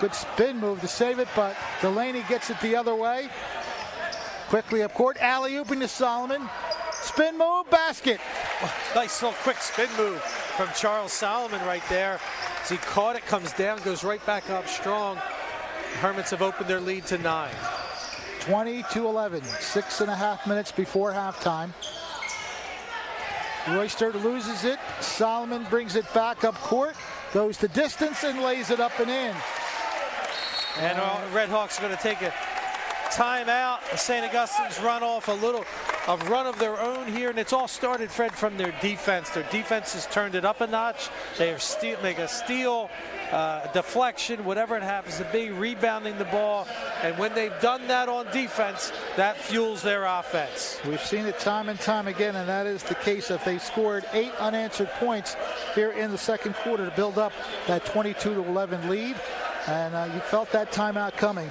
Good spin move to save it, but Delaney gets it the other way. Quickly up court, alley-ooping to Solomon. Spin move, basket. Nice little quick spin move from Charles Solomon right there. As he caught it, comes down, goes right back up strong. Hermits have opened their lead to 9. 20-11, 6.5 minutes before halftime. Royster loses it. Solomon brings it back up court, goes the distance and lays it up and in. And Red Hawks are going to take a timeout. St. Augustine's run off a run of their own here, and it's all started, Fred, from their defense. Their defense has turned it up a notch. They make a steal, deflection, whatever it happens to be, rebounding the ball. And when they've done that on defense, that fuels their offense. We've seen it time and time again, and that is the case. If they scored 8 unanswered points here in the second quarter to build up that 22-11 lead, and you felt that timeout coming.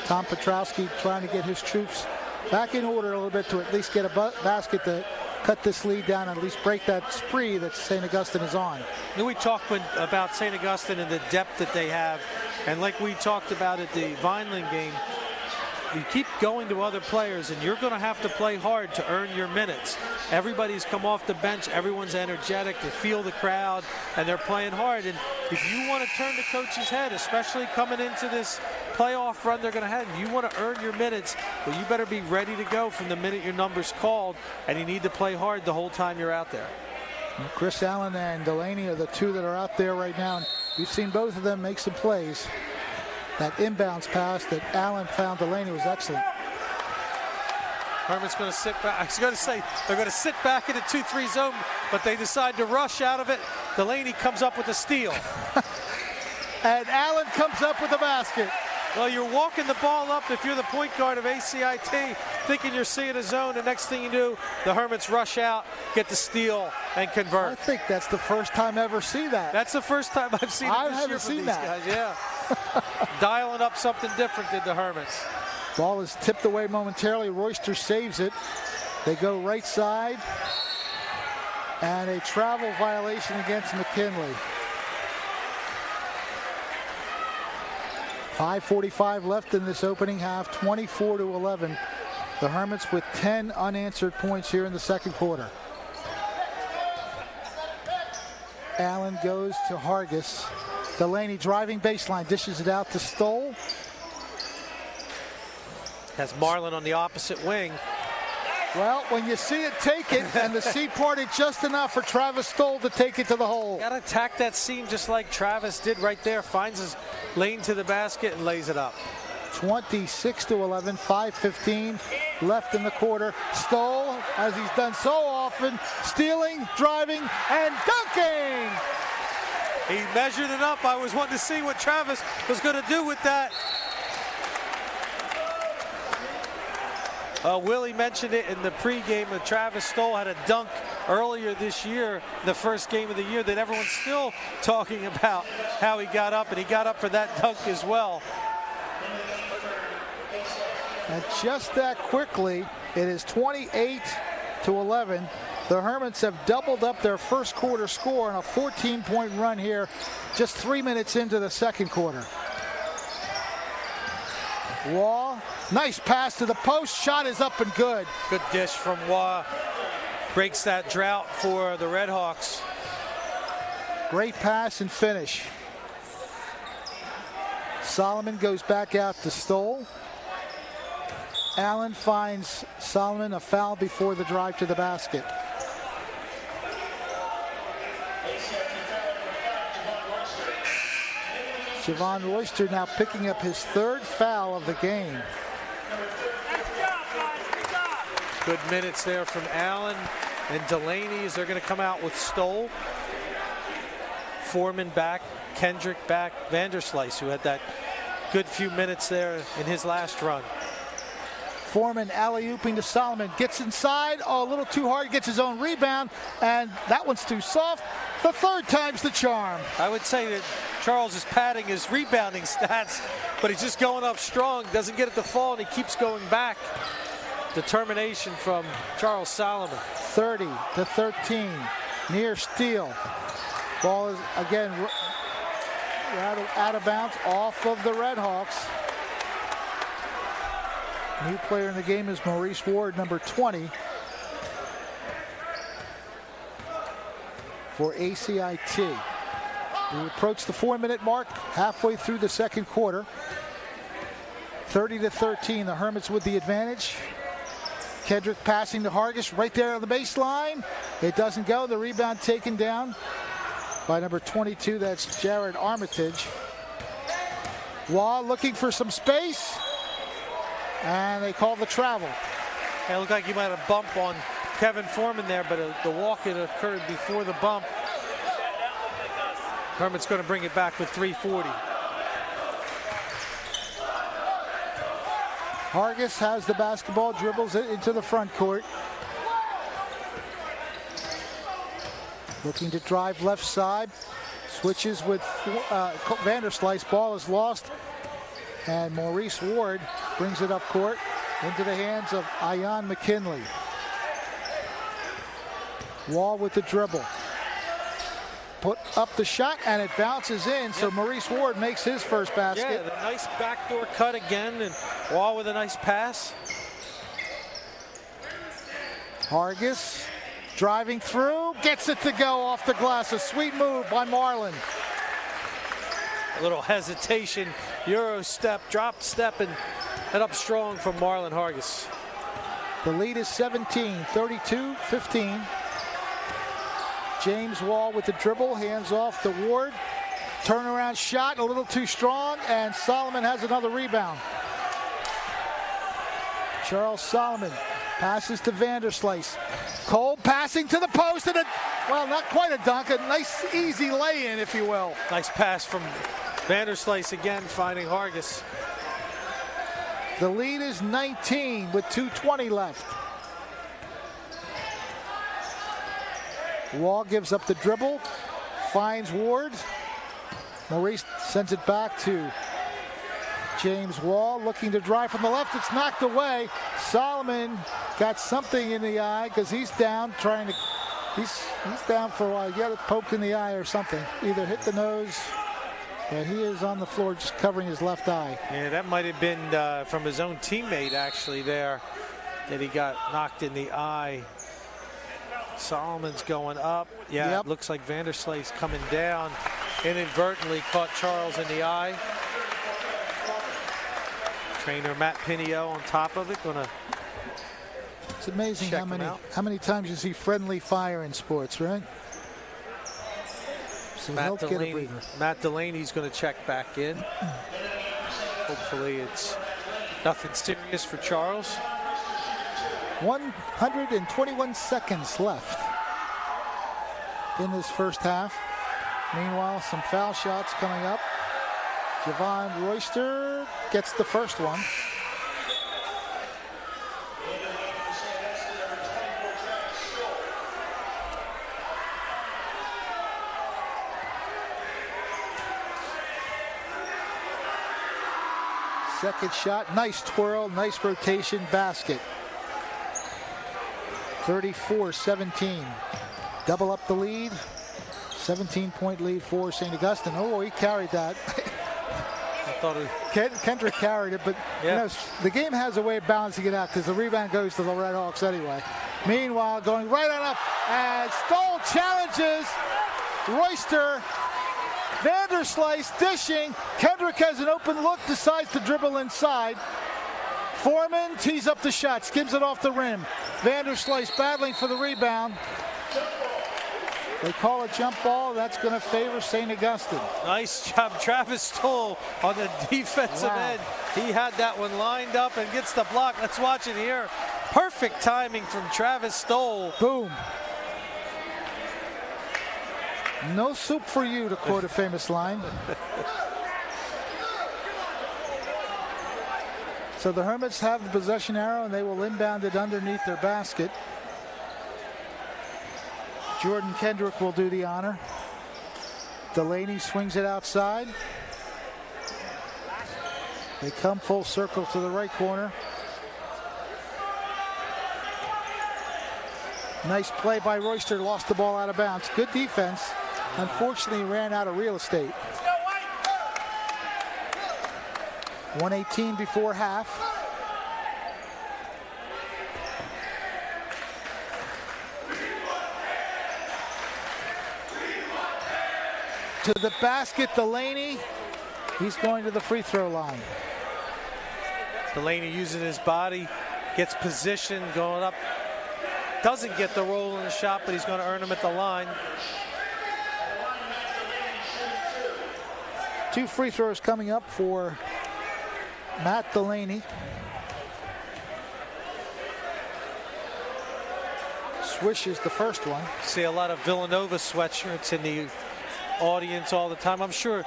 Tom Petrowski trying to get his troops back in order a little bit to at least get a basket to cut this lead down and at least break that spree that St. Augustine is on. We talked about St. Augustine and the depth that they have, and like we talked about at the Vineland game, you keep going to other players, and you're going to have to play hard to earn your minutes. Everybody's come off the bench. Everyone's energetic. They feel the crowd, and they're playing hard. And if you want to turn the coach's head, especially coming into this playoff run they're going to have, you want to earn your minutes, well, you better be ready to go from the minute your number's called, and you need to play hard the whole time you're out there. Chris Allen and Delaney are the two that are out there right now, and we've seen both of them make some plays. That inbounds pass that Allen found Delaney was excellent. Herman's going to sit back. I was going to say they're going to sit back in a 2-3 zone, but they decide to rush out of it. Delaney comes up with a steal. And Allen comes up with a basket. Well, you're walking the ball up if you're the point guard of ACIT, thinking you're seeing a zone. The next thing you do, the Hermits rush out, get the steal, and convert. I think that's the first time I ever see that. That's the first time I've seen it this year from these guys. Yeah. Dialing up something different did the Hermits. Ball is tipped away momentarily. Royster saves it. They go right side. And a travel violation against McKinley. 5:45 left in this opening half, 24-11. The Hermits with 10 unanswered points here in the second quarter. Allen goes to Hargis. Delaney driving baseline, dishes it out to Stoll. Has Marlin on the opposite wing. Well, when you see it, take it, and the seam parted just enough for Travis Stoll to take it to the hole. Got to attack that seam just like Travis did right there. Finds his lane to the basket and lays it up. 26-11, 5:15 left in the quarter. Stoll, as he's done so often, stealing, driving, and dunking. He measured it up. I was wanting to see what Travis was going to do with that. Willie mentioned it in the pregame that Travis Stoll had a dunk earlier this year, the first game of the year, that everyone's still talking about how he got up, and he got up for that dunk as well. And just that quickly, it is 28-11. The Hermits have doubled up their first quarter score on a 14-point run here, just 3 minutes into the second quarter. Waugh, nice pass to the post. Shot is up and good. Good dish from Waugh. Breaks that drought for the Red Hawks. Great pass and finish. Solomon goes back out to Stoll. Allen finds Solomon a foul before the drive to the basket. Javon Royster now picking up his third foul of the game. Good minutes there from Allen and Delaney as they're going to come out with Stoll. Foreman back, Kendrick back, Vanderslice, who had that good few minutes there in his last run. Foreman alley-ooping to Solomon, gets inside, a little too hard, gets his own rebound, and that one's too soft. The third time's the charm. I would say that Charles is padding his rebounding stats, but he's just going up strong, doesn't get it to fall, and he keeps going back. Determination from Charles Solomon. 30-13, near steal. Ball is again out of bounds off of the Red Hawks. New player in the game is Maurice Ward, number 20 for ACIT. We approach the 4-minute mark halfway through the second quarter. 30-13, the Hermits with the advantage. Kendrick passing to Hargis right there on the baseline. It doesn't go. The rebound taken down by number 22. That's Jared Armitage. Wall looking for some space, and they call the travel. It looked like he might have bumped on Kevin Foreman there, but the walk had occurred before the bump. Hermit's going to bring it back with 3:40. Hargis has the basketball, dribbles it into the front court. Looking to drive left side. Switches with Vanderslice. Ball is lost. And Maurice Ward brings it up court into the hands of Ian McKinley. Wall with the dribble. Put up the shot, and it bounces in, so Maurice Ward makes his first basket. Yeah, the nice backdoor cut again, and Wall with a nice pass. Hargis driving through, gets it to go off the glass. A sweet move by Marlin. A little hesitation, Euro step, drop step, and head up strong from Marlon Hargis. The lead is 17, 32-15. James Wall with the dribble, hands off to Ward. Turnaround shot, a little too strong, and Solomon has another rebound. Charles Solomon passes to Vanderslice. Cole passing to the post, and well, not quite a dunk, a nice easy lay-in, if you will. Nice pass from Vanderslice again, finding Hargis. The lead is 19 with 2:20 left. Wall gives up the dribble, finds Ward. Maurice sends it back to James Wall, looking to drive from the left. It's knocked away. Solomon got something in the eye because he's down, trying to. He's down for a while. He got it poked in the eye or something. Either hit the nose, but he is on the floor just covering his left eye. Yeah, that might have been from his own teammate actually there that he got knocked in the eye. Solomon's going up. Yeah, Yep. It looks like Vanderslice coming down. Inadvertently caught Charles in the eye. Trainer Matt Pinio on top of it. It's amazing Check him out. how many times you see friendly fire in sports, right? So he'll get a breather. Matt Delaney's going to check back in. Hopefully it's nothing serious for Charles. 121 seconds left in this first half. Meanwhile, some foul shots coming up. Javon Royster gets the first one. Second shot, nice twirl, nice rotation, basket. 34-17. Double up the lead. 17-point lead for St. Augustine. Oh, he carried that. I thought Kendrick carried it, but yeah. You know, the game has a way of balancing it out because the rebound goes to the Red Hawks anyway. Meanwhile, going right on up as Stoll challenges Royster. Vanderslice dishing. Kendrick has an open look, decides to dribble inside. Foreman tees up the shot, skims it off the rim. Vanderslice battling for the rebound. They call a jump ball. That's going to favor St. Augustine. nice job, Travis Stoll on the defensive end. He had that one lined up and gets the block. Let's watch it here. Perfect timing from Travis Stoll. Boom. No soup for you, to quote a famous line. So the Hermits have the possession arrow, and they will inbound it underneath their basket. Jordan Kendrick will do the honor. Delaney swings it outside. They come full circle to the right corner. Nice play by Royster, lost the ball out of bounds. Good defense. Unfortunately, ran out of real estate. 1:18 before half. To the basket, Delaney. He's going to the free throw line. Delaney using his body, gets position, going up. Doesn't get the roll in the shot, but he's going to earn him at the line. 2 free throws coming up for Matt Delaney. Swishes the first one. See a lot of Villanova sweatshirts in the audience all the time. I'm sure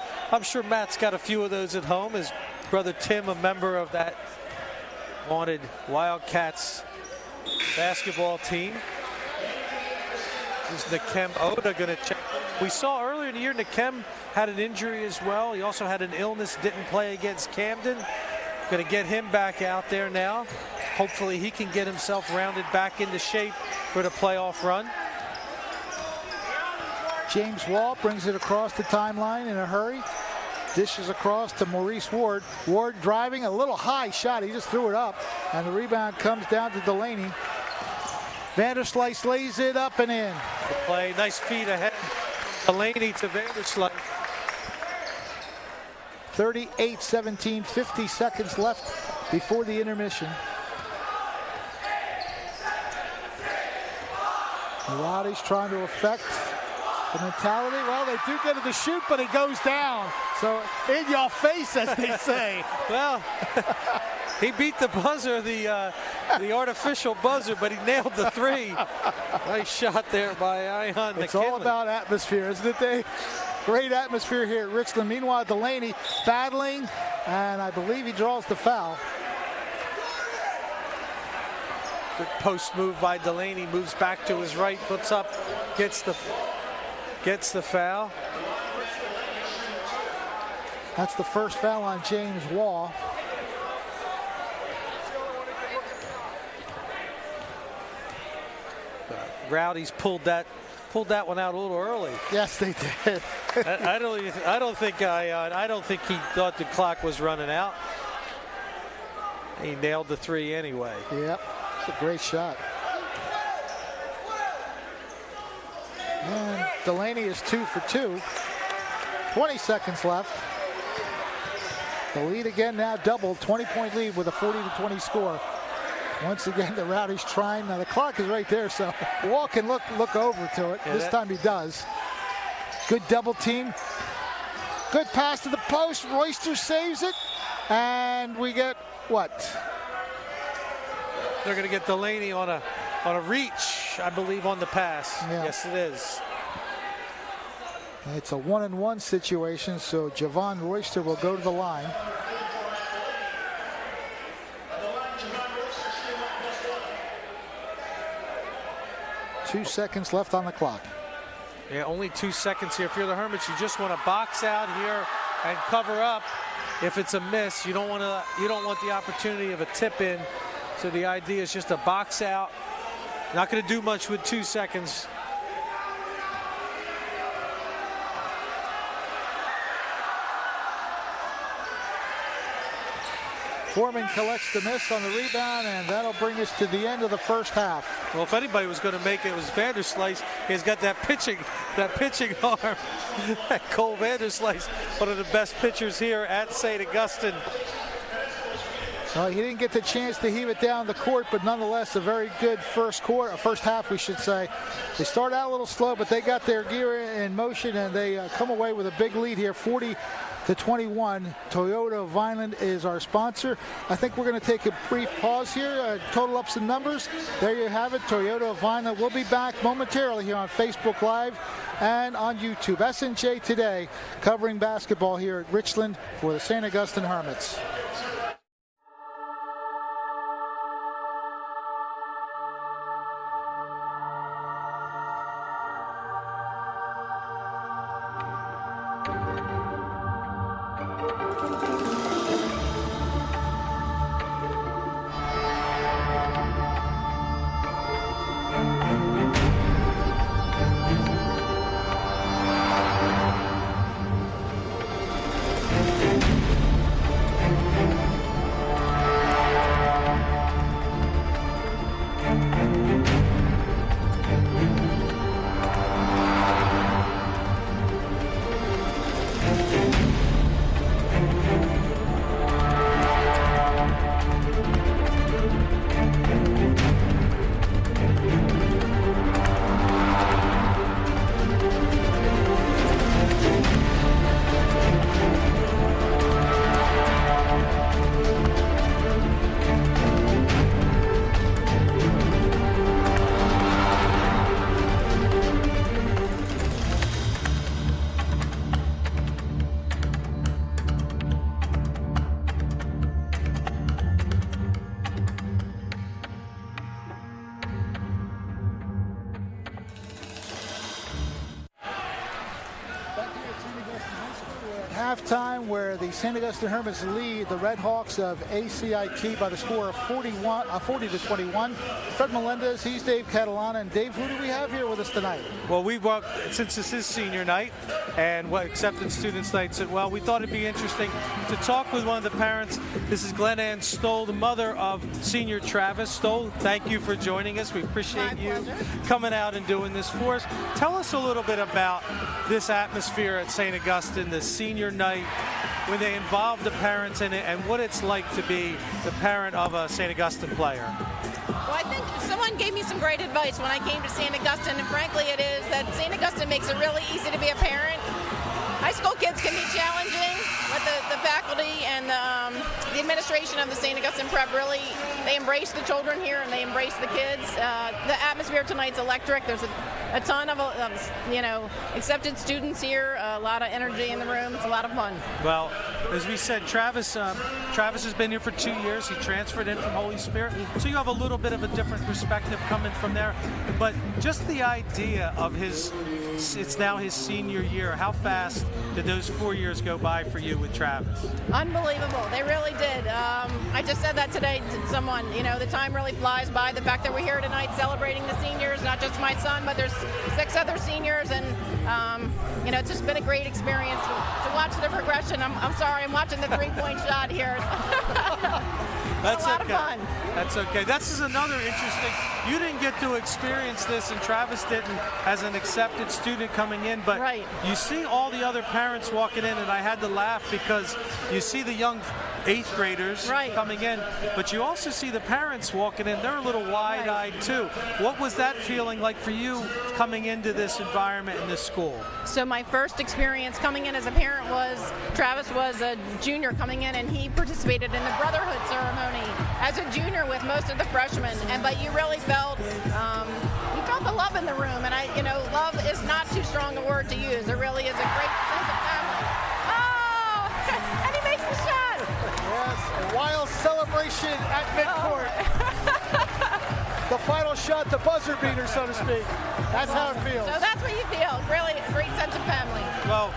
Matt's got a few of those at home. His brother Tim, a member of that vaunted Wildcats basketball team. Is Nakem Oda going to check? We saw earlier in the year Nakem had an injury as well. He also had an illness, didn't play against Camden. Going to get him back out there now. Hopefully he can get himself rounded back into shape for the playoff run. James Wall brings it across the timeline in a hurry. Dishes across to Maurice Ward. Ward driving, a little high shot. He just threw it up. And the rebound comes down to Delaney. Vanderslice lays it up and in. The play, nice feet ahead. Delaney to Vanderslice. 38-17, 50 seconds left before the intermission. The Rowdies trying to affect the mentality. Well, they do get it to shoot, but it goes down. So in your face, as they say. Well, he beat the buzzer, the artificial buzzer, but he nailed the three. Nice shot there by Ion. It's all about atmosphere, isn't it, Dave? Great atmosphere here at Richland. Meanwhile, Delaney battling, and I believe he draws the foul. Good post move by Delaney, moves back to his right, puts up, gets the foul. That's the first foul on James Wall. Rowdies pulled that one out a little early. Yes, they did. I don't think he thought the clock was running out. He nailed the three anyway. Yep, it's a great shot. And Delaney is 2 for 2. 20 seconds left. The lead again now doubled. 20-point lead with a 40-20 score. Once again, the Rowdies trying. Now the clock is right there, so Wall can look over to it. Yeah, this time he does. Good double team. Good pass to the post. Royster saves it, and we get what? They're going to get Delaney on a reach, I believe, on the pass. Yeah. Yes, it is. It's a 1-and-1 situation, so Javon Royster will go to the line. Two seconds left on the clock. Yeah, only 2 seconds here. If you're the Hermits, you just want to box out here and cover up. If it's a miss, you don't want the opportunity of a tip in. So the idea is just to box out. Not going to do much with 2 seconds. Foreman collects the miss on the rebound, and that'll bring us to the end of the first half. Well, if anybody was going to make it, it was Vanderslice. He's got that pitching arm. Cole Vanderslice, one of the best pitchers here at St. Augustine. He didn't get the chance to heave it down the court, but nonetheless, a very good first half, we should say. They start out a little slow, but they got their gear in motion, and they come away with a big lead here, 40-21. Toyota of Vineland is our sponsor. I think we're going to take a brief pause here, total up some numbers. There you have it, Toyota of Vineland. We'll be back momentarily here on Facebook Live and on YouTube. SNJ Today, covering basketball here at Richland for the St. Augustine Hermits. halftime where the St. Augustine Hermits lead the Red Hawks of ACIT by the score of 40-21. Fred Melendez, he's Dave Catalana. And Dave, who do we have here with us tonight? Well, since this is senior night and acceptance students night, said, well, we thought it'd be interesting to talk with one of the parents. This is Glenn Ann Stoll, the mother of senior Travis Stoll. Thank you for joining us. We appreciate you coming out and doing this for us. Tell us a little bit about this atmosphere at St. Augustine, the senior night, when they involve the parents in it, and what it's like to be the parent of a St. Augustine player. Well, I think someone gave me some great advice when I came to St. Augustine, and frankly it is that St. Augustine makes it really easy to be a parent. High school kids can be challenging, but the faculty and the administration of the St. Augustine Prep really, they embrace the children here and they embrace the kids. The atmosphere tonight's electric. There's a ton of accepted students here, a lot of energy in the room. It's a lot of fun. Well, as we said, Travis has been here for 2 years. He transferred in from Holy Spirit, so you have a little bit of a different perspective coming from there. But just the idea of it's now his senior year. How fast did those 4 years go by for you with Travis? Unbelievable. They really did. I just said that today to someone. The time really flies by. The fact that we're here tonight celebrating the seniors, not just my son, but there's 6 other seniors, and it's just been a great experience to watch the progression. I'm sorry, I'm watching the 3-point shot here. That's a lot okay. of fun. That's okay. This is another interesting. You didn't get to experience this, and Travis didn't, as an accepted student coming in. But right. You see all the other parents walking in, and I had to laugh because you see the young 8th graders coming in, but you also see the parents walking in. They're a little wide-eyed too. What was that feeling like for you coming into this environment in this school? So my first experience coming in as a parent was Travis was a junior coming in, and he participated in the brotherhood ceremony as a junior with most of the freshmen. But you really felt the love in the room, and love is not too strong a word to use. There really is a great sense of family. Oh, and he makes the shot. Yes, a wild celebration at midcourt. The final shot, the buzzer beater, so to speak. That's how it feels. So that's what you feel. Really a great sense of family. Well,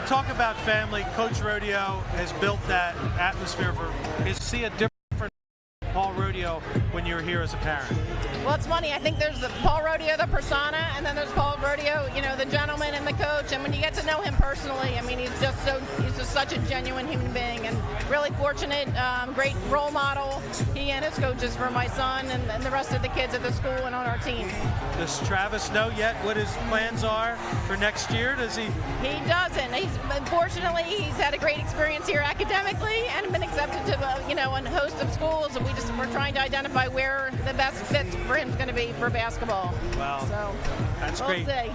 talk about family. Coach Rodeo has built that atmosphere see a different Paul Rodeo when you're here as a parent. Well, it's funny. I think there's the Paul Rodeo, the persona, and then there's Paul Rodeo, the gentleman and the coach. And when you get to know him personally, I mean, he's just such a genuine human being, and really fortunate, great role model. He and his coaches for my son and the rest of the kids at the school and on our team. Does Travis know yet what his plans are for next year? Does he? He doesn't. Unfortunately, he's had a great experience here academically and been accepted to a host of schools. And we're trying to identify where the best fit for him is going to be for basketball. Wow. So that's we'll great. see.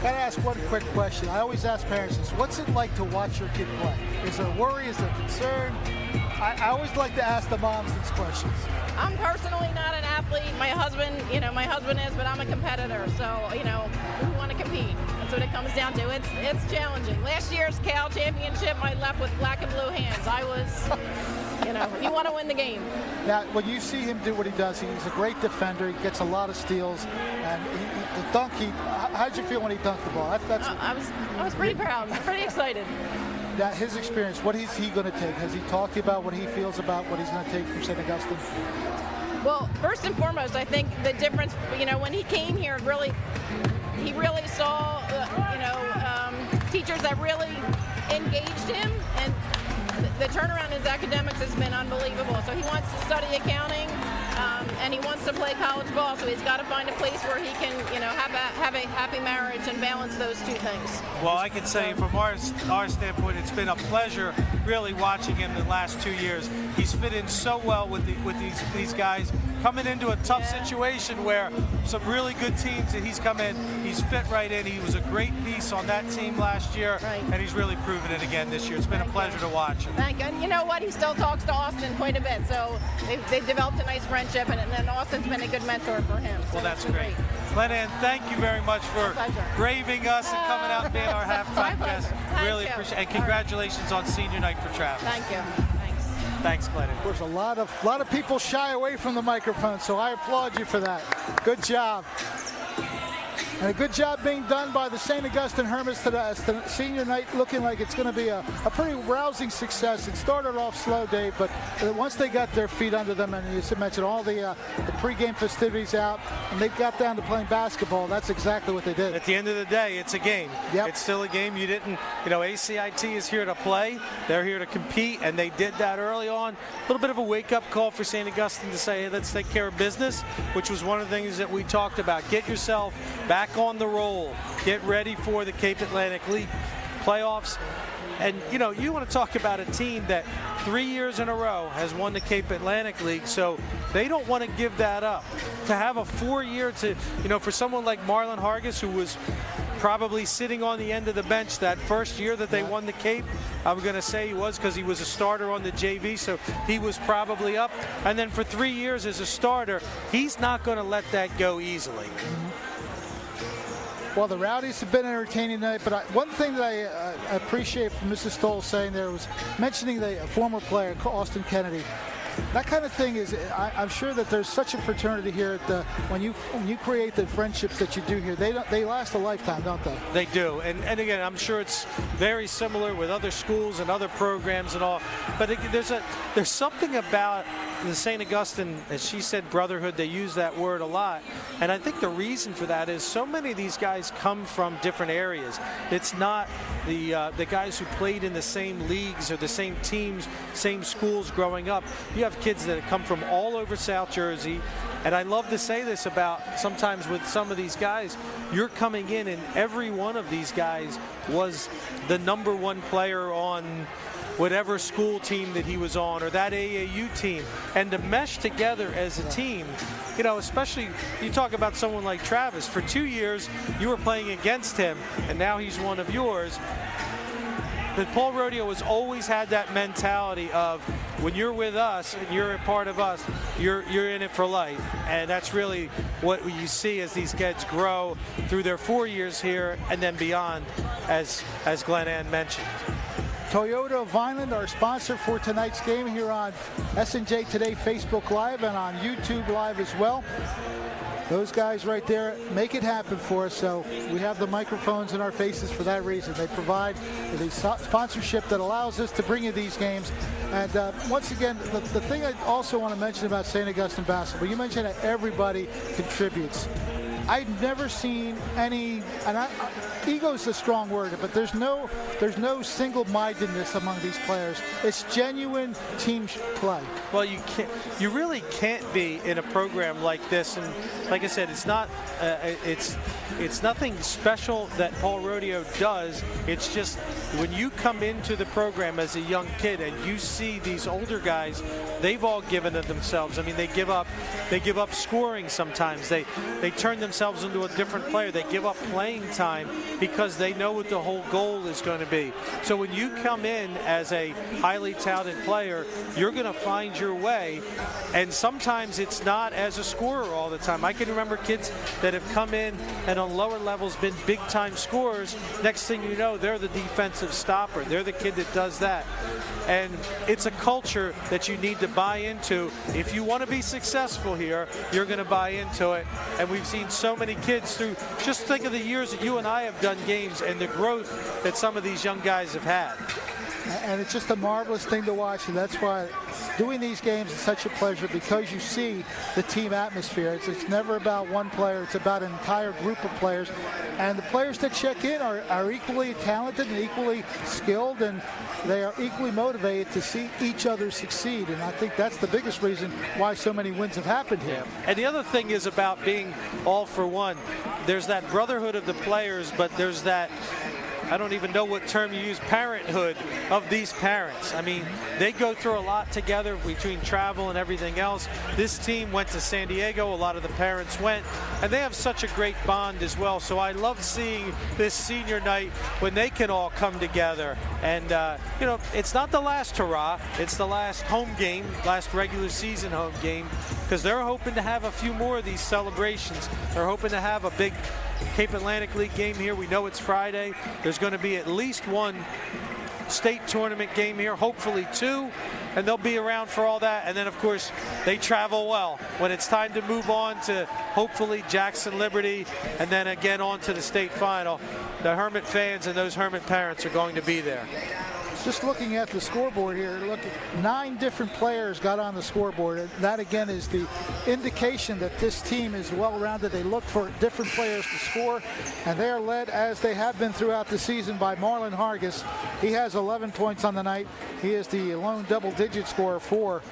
Got to ask one quick question. I always ask parents this: what's it like to watch your kid play? Is there worry? Is there concern? I always like to ask the moms these questions. I'm personally not an athlete. My husband is, but I'm a competitor. So, we want to compete. That's what it comes down to. It's challenging. Last year's Cal championship, I left with black and blue hands. I was, you want to win the game. Now, when you see him do what he does, he's a great defender. He gets a lot of steals, and the dunk. How'd you feel when he dunked the ball? I was pretty proud. Pretty excited. That his experience, what is he going to take? Has he talked to you about what he feels about what he's going to take from St. Augustine? Well, first and foremost, I think the difference, when he came here, he really saw, teachers that really engaged him, and the turnaround in his academics has been unbelievable. So he wants to study accounting, and he wants to play college ball. So he's got to find a place where he can, have a happy marriage and balance those two things. Well, I can say from our standpoint, it's been a pleasure really watching him the last 2 years. He's fit in so well with these guys, coming into a tough situation where some really good teams that he's come in, he's fit right in. He was a great piece on that team last year, and he's really proven it again this year. It's been a pleasure to watch him. Thank you. And you know what? He still talks to Austin quite a bit, so they've developed a nice friendship, and Austin's been a good mentor for him. So well, that's great. Glenn Ann, thank you very much for braving us and coming out and being our halftime guest. Really appreciate it. And congratulations on senior night for Travis. Thank you. Thanks, Glenn. Of course, a lot of people shy away from the microphone, so I applaud you for that. Good job. And a good job being done by the St. Augustine Hermits today. The senior night looking like it's going to be a pretty rousing success. It started off slow, Dave, but once they got their feet under them, and you mentioned all the pregame festivities out, and they got down to playing basketball, that's exactly what they did. At the end of the day, it's a game. Yep. It's still a game. You didn't, ACIT is here to play. They're here to compete, and they did that early on. A little bit of a wake-up call for St. Augustine to say, hey, let's take care of business, which was one of the things that we talked about. Get yourself back on the roll. Get ready for the Cape Atlantic League playoffs. And, you want to talk about a team that 3 years in a row has won the Cape Atlantic League, so they don't want to give that up. To have a 4-year for someone like Marlon Hargis, who was probably sitting on the end of the bench that first year that they won the Cape, I'm going to say he was because he was a starter on the JV, so he was probably up. And then for 3 years as a starter, he's not going to let that go easily. Well, the Rowdies have been entertaining tonight, but one thing that I appreciate from Mrs. Stoll saying there was mentioning the former player, Austin Kennedy. That kind of thing is, I'm sure that there's such a fraternity here at when you create the friendships that you do here, they last a lifetime, don't they? They do, and again, I'm sure it's very similar with other schools and other programs and all. But there's something about the St. Augustine, as she said, brotherhood. They use that word a lot, and I think the reason for that is so many of these guys come from different areas. It's not the guys who played in the same leagues or the same teams, same schools growing up. You have kids that come from all over South Jersey, and I love to say this about sometimes with some of these guys, you're coming in and every one of these guys was the #1 player on whatever school team that he was on or that AAU team, and to mesh together as a team, especially you talk about someone like Travis. For 2 years you were playing against him and now he's one of yours. But Paul Rodeo has always had that mentality of when you're with us and you're a part of us, you're in it for life. And that's really what you see as these kids grow through their 4 years here and then beyond, as Glenn Ann mentioned. Toyota of Vineland, our sponsor for tonight's game here on SNJ Today Facebook Live and on YouTube Live as well. Those guys right there make it happen for us, so we have the microphones in our faces for that reason. They provide the sponsorship that allows us to bring you these games. And once again, the thing I also want to mention about St. Augustine basketball, you mentioned that everybody contributes. I've never seen any, and ego is a strong word, but there's no single-mindedness among these players. It's genuine team play. Well, you really can't be in a program like this, and like I said, it's not, it's nothing special that Paul Rodeo does. It's just when you come into the program as a young kid and you see these older guys, they've all given it themselves. I mean, they give up scoring sometimes. They turn themselves into a different player. They give up playing time because they know what the whole goal is going to be. So when you come in as a highly talented player, you're going to find your way, and sometimes it's not as a scorer all the time. I can remember kids that have come in and on lower levels been big-time scorers. Next thing you know, they're the defensive stopper. They're the kid that does that. And it's a culture that you need to buy into. If you want to be successful here, you're going to buy into it. And we've seen so many kids through, just think of the years that you and I have done games and the growth that some of these young guys have had. And it's just a marvelous thing to watch, and that's why doing these games is such a pleasure, because you see the team atmosphere. It's never about one player. It's about an entire group of players. And the players that check in are equally talented and equally skilled, and they are equally motivated to see each other succeed. And I think that's the biggest reason why so many wins have happened here. Yeah. And the other thing is about being all for one. There's that brotherhood of the players, but there's that, I don't even know what term you use, parenthood of these parents. I mean, they go through a lot together between travel and everything else. This team went to San Diego. A lot of the parents went, and they have such a great bond as well. So I love seeing this senior night when they can all come together. And, it's not the last hurrah. It's the last home game, last regular season home game, because they're hoping to have a few more of these celebrations. They're hoping to have a big Cape Atlantic League game here. We know it's Friday. There's going to be at least one state tournament game here, hopefully two. and they'll be around for all that. And then, of course, they travel well. When it's time to move on to hopefully Jackson Liberty and then again on to the state final, the Hermit fans and those Hermit parents are going to be there. Just looking at the scoreboard here, look, 9 different players got on the scoreboard. That again is the indication that this team is well-rounded. They look for different players to score, and they are led, as they have been throughout the season, by Marlon Hargis. He has 11 points on the night. He is the lone double-digit scorer for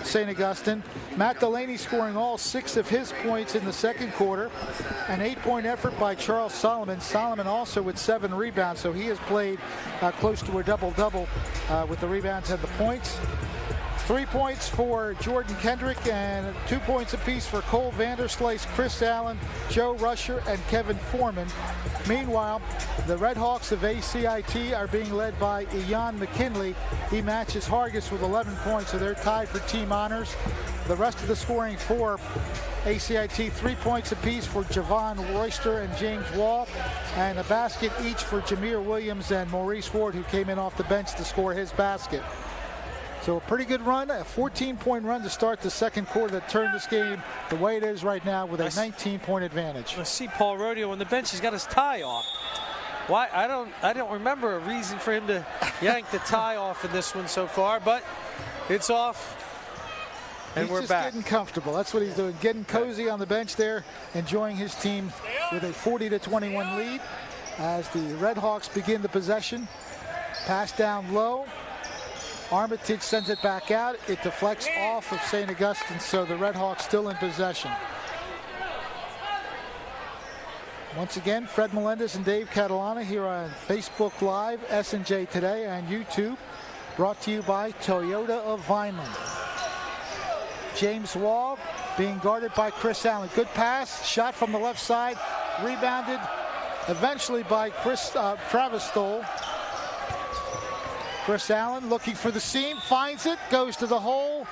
St. Augustine. Matt Delaney scoring all 6 of his points in the second quarter. An 8-point effort by Charles Solomon. Solomon also with 7 rebounds, so he has played close to a double-double with the rebounds and the points. 3 points for Jordan Kendrick and 2 points apiece for Cole Vanderslice, Chris Allen, Joe Rusher, and Kevin Foreman. Meanwhile, the Red Hawks of ACIT are being led by Ian McKinley. He matches Hargis with 11 points, so they're tied for team honors. The rest of the scoring for ACIT, 3 points apiece for Javon Royster and James Wall, and a basket each for Jameer Williams and Maurice Ward, who came in off the bench to score his basket. So a pretty good run, a 14-point run to start the second quarter that turned this game the way it is right now with a 19-point advantage. I see Paul Rodeo on the bench. He's got his tie off. Why? I don't remember a reason for him to yank the tie off in this one so far, but it's off. And we're back. He's just getting comfortable. That's what he's doing, getting cozy on the bench there, enjoying his team with a 40-21 lead as the Red Hawks begin the possession. Pass down low. Armitage sends it back out. It deflects off of St. Augustine, so the Red Hawks still in possession. Once again, Fred Melendez and Dave Catalana here on Facebook Live, SNJ Today, and YouTube. Brought to you by Toyota of Vineland. James Wall being guarded by Chris Allen. Good pass, shot from the left side, rebounded eventually by Travis Stoll. Chris Allen looking for the seam, finds it, goes to the hole.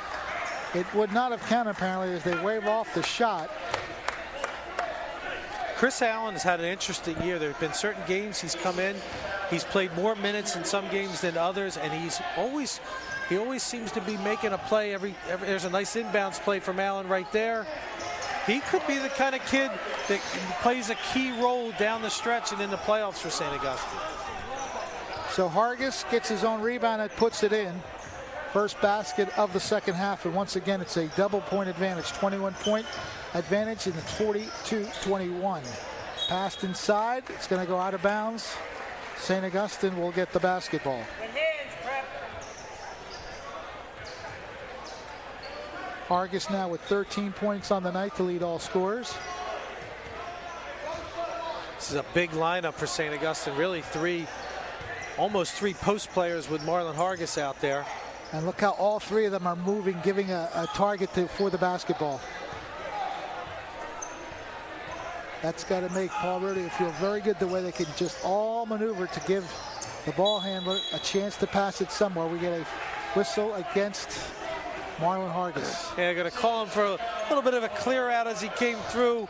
It would not have counted apparently as they wave off the shot. Chris Allen has had an interesting year. There have been certain games he's come in, he's played more minutes in some games than others, and he always seems to be making a play. There's a nice inbounds play from Allen right there. He could be the kind of kid that plays a key role down the stretch and in the playoffs for St. Augustine. So Hargis gets his own rebound and puts it in. First basket of the second half, and once again it's a double-point advantage, 21-point advantage, and it's 42-21. Passed inside, it's going to go out of bounds. St. Augustine will get the basketball. Hargis now with 13 points on the night to lead all scorers. This is a big lineup for St. Augustine. Really almost three post players with Marlon Hargis out there. And look how all 3 of them are moving, giving a target for the basketball. That's got to make Paul Rodeo feel very good, the way they can just all maneuver to give the ball handler a chance to pass it somewhere. We get a whistle against Marlon Hargis. Yeah, going to call him for a little bit of a clear out as he came through.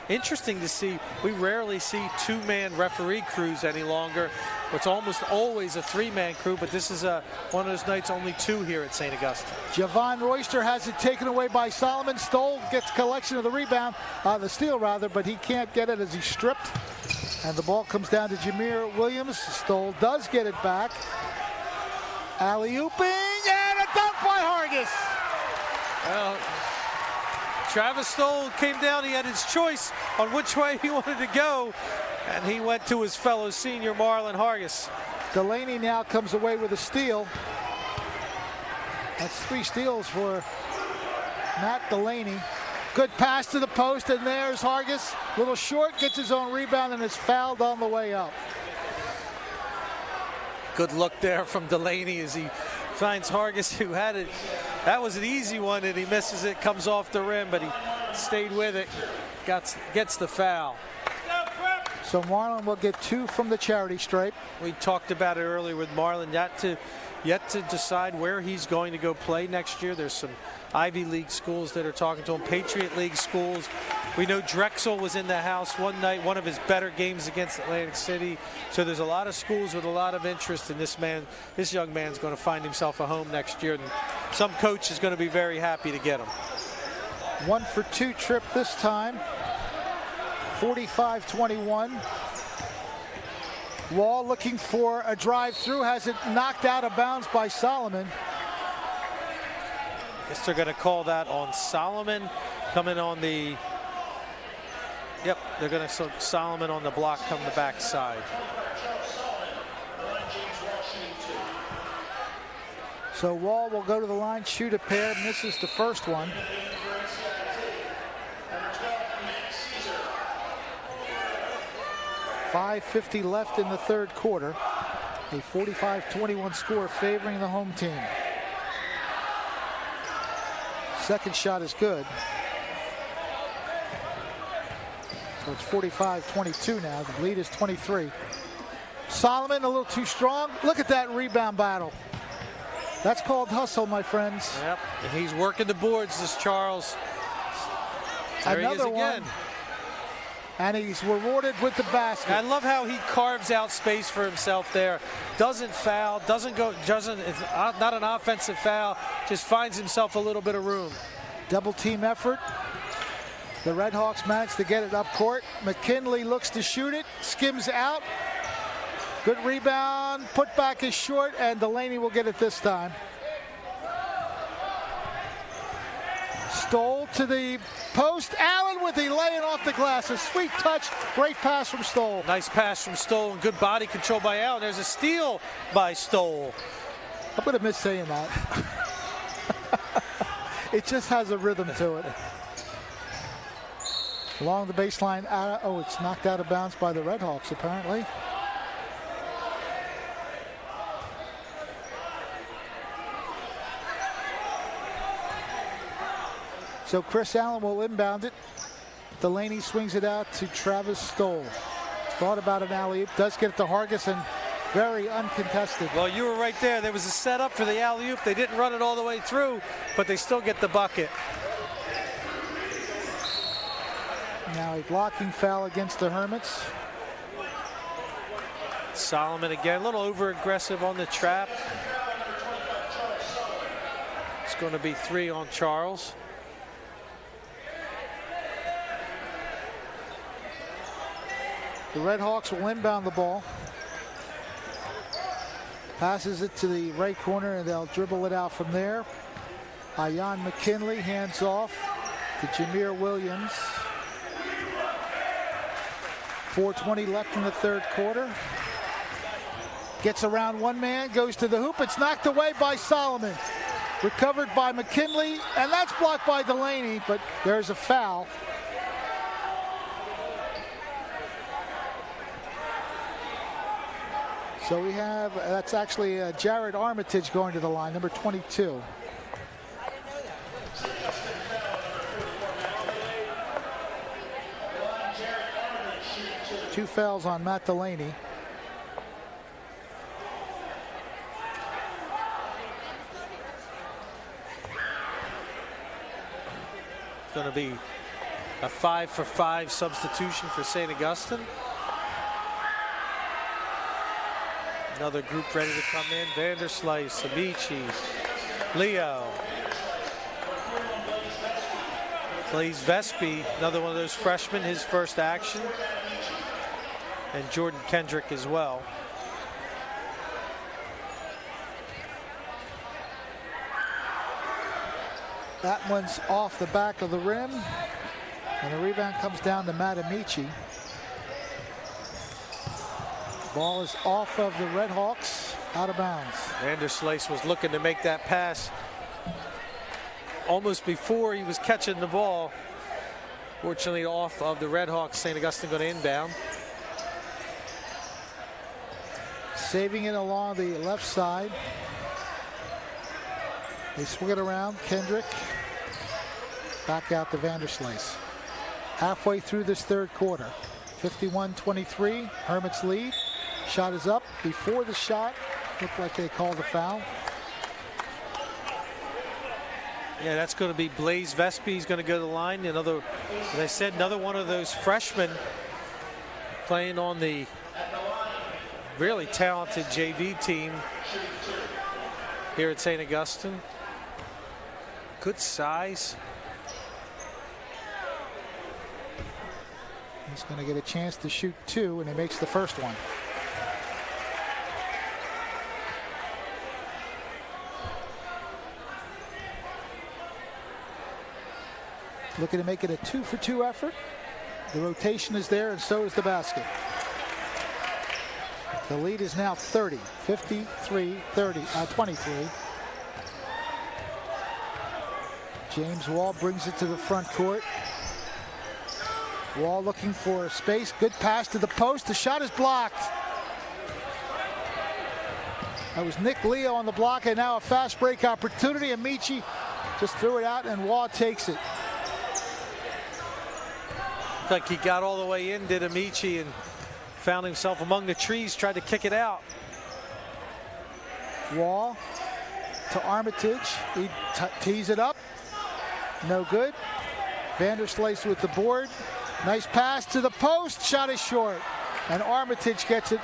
Interesting to see. We rarely see 2-man referee crews any longer. It's almost always a 3-man crew, but this is one of those nights only 2 here at St. Augustine. Javon Royster has it taken away by Solomon. Stoll gets collection of the rebound, the steal rather, but he can't get it as he's stripped. And the ball comes down to Jameer Williams. Stoll does get it back. Alley-ooping, and a dunk by Hargis. Well, Travis Stoll came down. He had his choice on which way he wanted to go, and he went to his fellow senior Marlon Hargis. Delaney now comes away with a steal. That's 3 steals for Matt Delaney. Good pass to the post, and there's Hargis. Little short, gets his own rebound, and is fouled on the way up. Good look there from Delaney as he finds Hargis, who had it. That was an easy one, and he misses it, comes off the rim, but he stayed with it, gets the foul. So Marlon will get 2 from the charity stripe. We talked about it earlier with Marlon, yet to decide where he's going to go play next year. There's some Ivy League schools that are talking to him, Patriot League schools. We know Drexel was in the house one night, one of his better games against Atlantic City. So there's a lot of schools with a lot of interest in this man. This young man's going to find himself a home next year, and some coach is going to be very happy to get him. 1-for-2 trip this time. 45-21. Wall looking for a drive through, has it knocked out of bounds by Solomon. Guess they're going to call that on Solomon. Coming on the, yep, they're going to Solomon on the block, come the backside. So Wall will go to the line, shoot a pair, misses the first one. .550 left in the third quarter. A 45-21 score favoring the home team. Second shot is good. So it's 45-22 now. The lead is 23. Solomon a little too strong. Look at that rebound battle. That's called hustle, my friends. Yep, and he's working the boards, this Charles. There Another he is again. one. And he's rewarded with the basket. I love how he carves out space for himself there. Doesn't foul, it's not an offensive foul, just finds himself a little bit of room. Double team effort. The Red Hawks managed to get it up court. McKinley looks to shoot it, skims out. Good rebound, put back is short, and Delaney will get it this time. Stoll to the post. Allen with the laying off the glass. A sweet touch. Great pass from Stoll. Nice pass from Stoll and good body control by Allen. There's a steal by Stoll. I'm going to miss saying that. It just has a rhythm to it. Along the baseline. Oh, it's knocked out of bounds by the Red Hawks, apparently. So Chris Allen will inbound it. Delaney swings it out to Travis Stoll. Thought about an alley-oop. Does get it to Hargis, very uncontested. Well, you were right there. There was a setup for the alley-oop. They didn't run it all the way through, but they still get the bucket. Now a blocking foul against the Hermits. Solomon again, a little over-aggressive on the trap. It's going to be 3 on Charles. The Red Hawks will inbound the ball. Passes it to the right corner, and they'll dribble it out from there. Ayan McKinley hands off to Jameer Williams. 4:20 left in the third quarter. Gets around one man, goes to the hoop. It's knocked away by Solomon. Recovered by McKinley, and that's blocked by Delaney, but there's a foul. So we have, that's actually Jared Armitage going to the line, number 22. Two fouls on Matt Delaney. It's going to be a 5-for-5 substitution for St. Augustine. Another group ready to come in. Vanderslice, Amici, Leo. Plays Vespi, another one of those freshmen, his first action. And Jordan Kendrick as well. That one's off the back of the rim. And the rebound comes down to Matt Amici. Ball is off of the Red Hawks, out of bounds. Vanderslice was looking to make that pass almost before he was catching the ball. Fortunately, off of the Red Hawks. St. Augustine going to inbound. Saving it along the left side. They swing it around. Kendrick. Back out to Vanderslice. Halfway through this third quarter. 51-23. Hermits lead. Shot is up. Before the shot, looked like they called a foul. Yeah, that's going to be Blaze Vespi. He's going to go to the line. Another, as I said, another one of those freshmen playing on the really talented JV team here at St. Augustine. Good size. He's going to get a chance to shoot 2, and he makes the first one. Looking to make it a 2-for-2 effort. The rotation is there, and so is the basket. The lead is now 30, 23. James Wall brings it to the front court. Wall looking for space. Good pass to the post. The shot is blocked. That was Nick Leo on the block, and now a fast break opportunity. Amici just threw it out, and Wall takes it. Like he got all the way in, did Amici, and found himself among the trees, tried to kick it out. Wall to Armitage. He tees it up. No good. Vanderslice with the board. Nice pass to the post. Shot is short. And Armitage gets it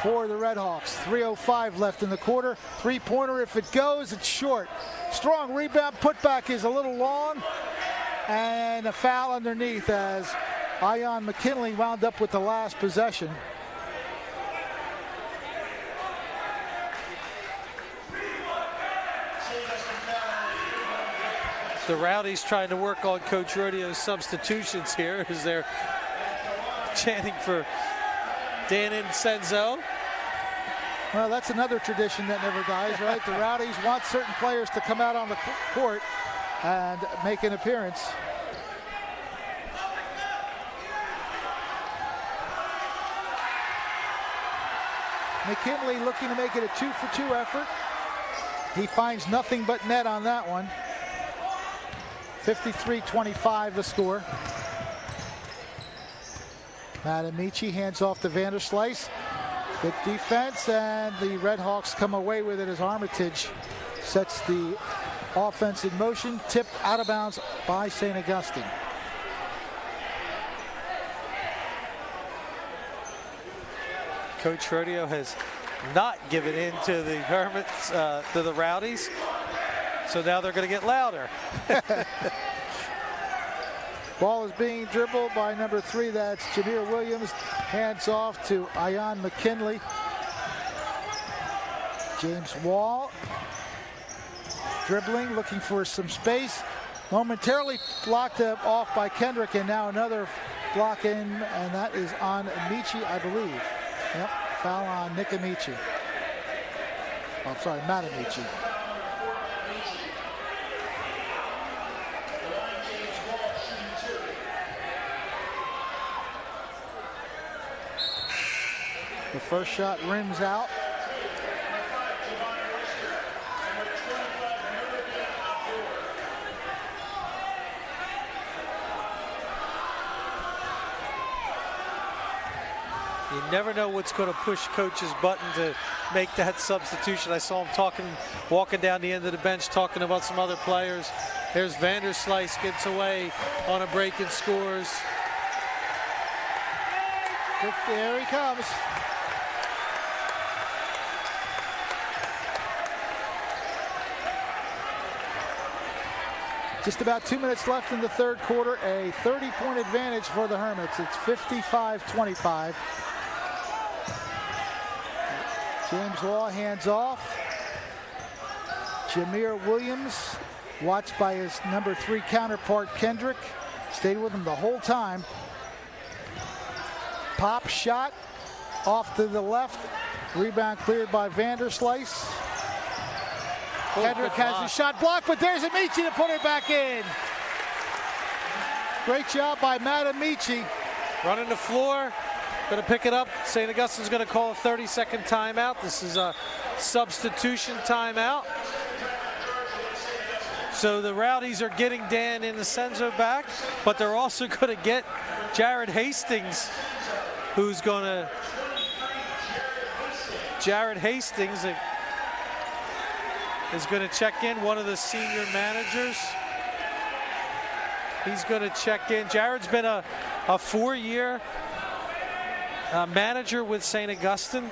for the Redhawks. 3:05 left in the quarter. Three-pointer, if it goes, it's short. Strong rebound. Putback is a little long. And a foul underneath as Ion McKinley wound up with the last possession. The Rowdies trying to work on Coach Rodeo's substitutions here as they're chanting for Dan Incenzo. Well, that's another tradition that never dies, right? The Rowdies want certain players to come out on the court and make an appearance. McKinley looking to make it a 2-for-2 effort. He finds nothing but net on that one. 53-25 the score. Matt Amici hands off to Vanderslice. Good defense, and the Redhawks come away with it as Armitage sets the offense in motion, tipped out of bounds by St. Augustine. Coach Rodeo has not given in to the Hermits, to the Rowdies, so now they're going to get louder. Ball is being dribbled by number 3, that's Jameer Williams. Hands off to Ion McKinley. James Wall dribbling, looking for some space. Momentarily blocked off by Kendrick, and now another block in, and that is on Amici, I believe. Yep, foul on Nick Amici. Oh, sorry, Matt Amici. The first shot rims out. You never know what's going to push Coach's button to make that substitution. I saw him walking down the end of the bench, talking about some other players. There's Vanderslice, gets away on a break and scores. There he comes. Just about 2 minutes left in the third quarter. A 30-point advantage for the Hermits. It's 55-25. James Wall hands off. Jameer Williams, watched by his number 3 counterpart, Kendrick. Stayed with him the whole time. Pop shot off to the left. Rebound cleared by Vanderslice. Kendrick has his shot blocked, but there's Amici to put it back in. Great job by Matt Amici. Running the floor, going to pick it up. St. Augustine's going to call a 30-second timeout. This is a substitution timeout. So the Rowdies are getting Dan Incenzo back, but they're also going to get Jared Hastings, who's going to... is going to check in, one of the senior managers. He's going to check in. Jared's been a 4-year manager with St. Augustine.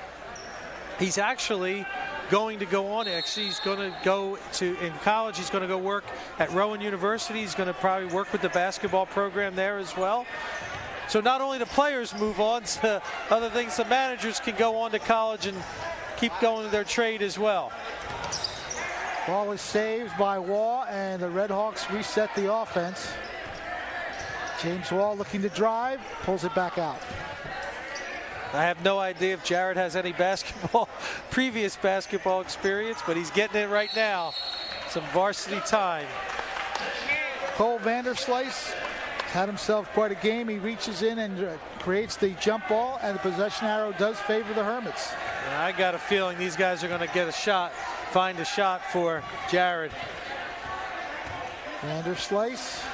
He's actually going to go on. Actually, he's going to go in college. He's going to go work at Rowan University. He's going to probably work with the basketball program there as well. So not only the players move on to other things, the managers can go on to college and keep going to their trade as well. Ball is saved by Wall, and the Red Hawks reset the offense. James Wall looking to drive, pulls it back out. I have no idea if Jared has any previous basketball experience, but he's getting it right now. Some varsity time. Cole Vanderslice had himself quite a game. He reaches in and creates the jump ball, and the possession arrow does favor the Hermits. Yeah, I got a feeling these guys are going to get a shot, find a shot for Jared. Vanderslice.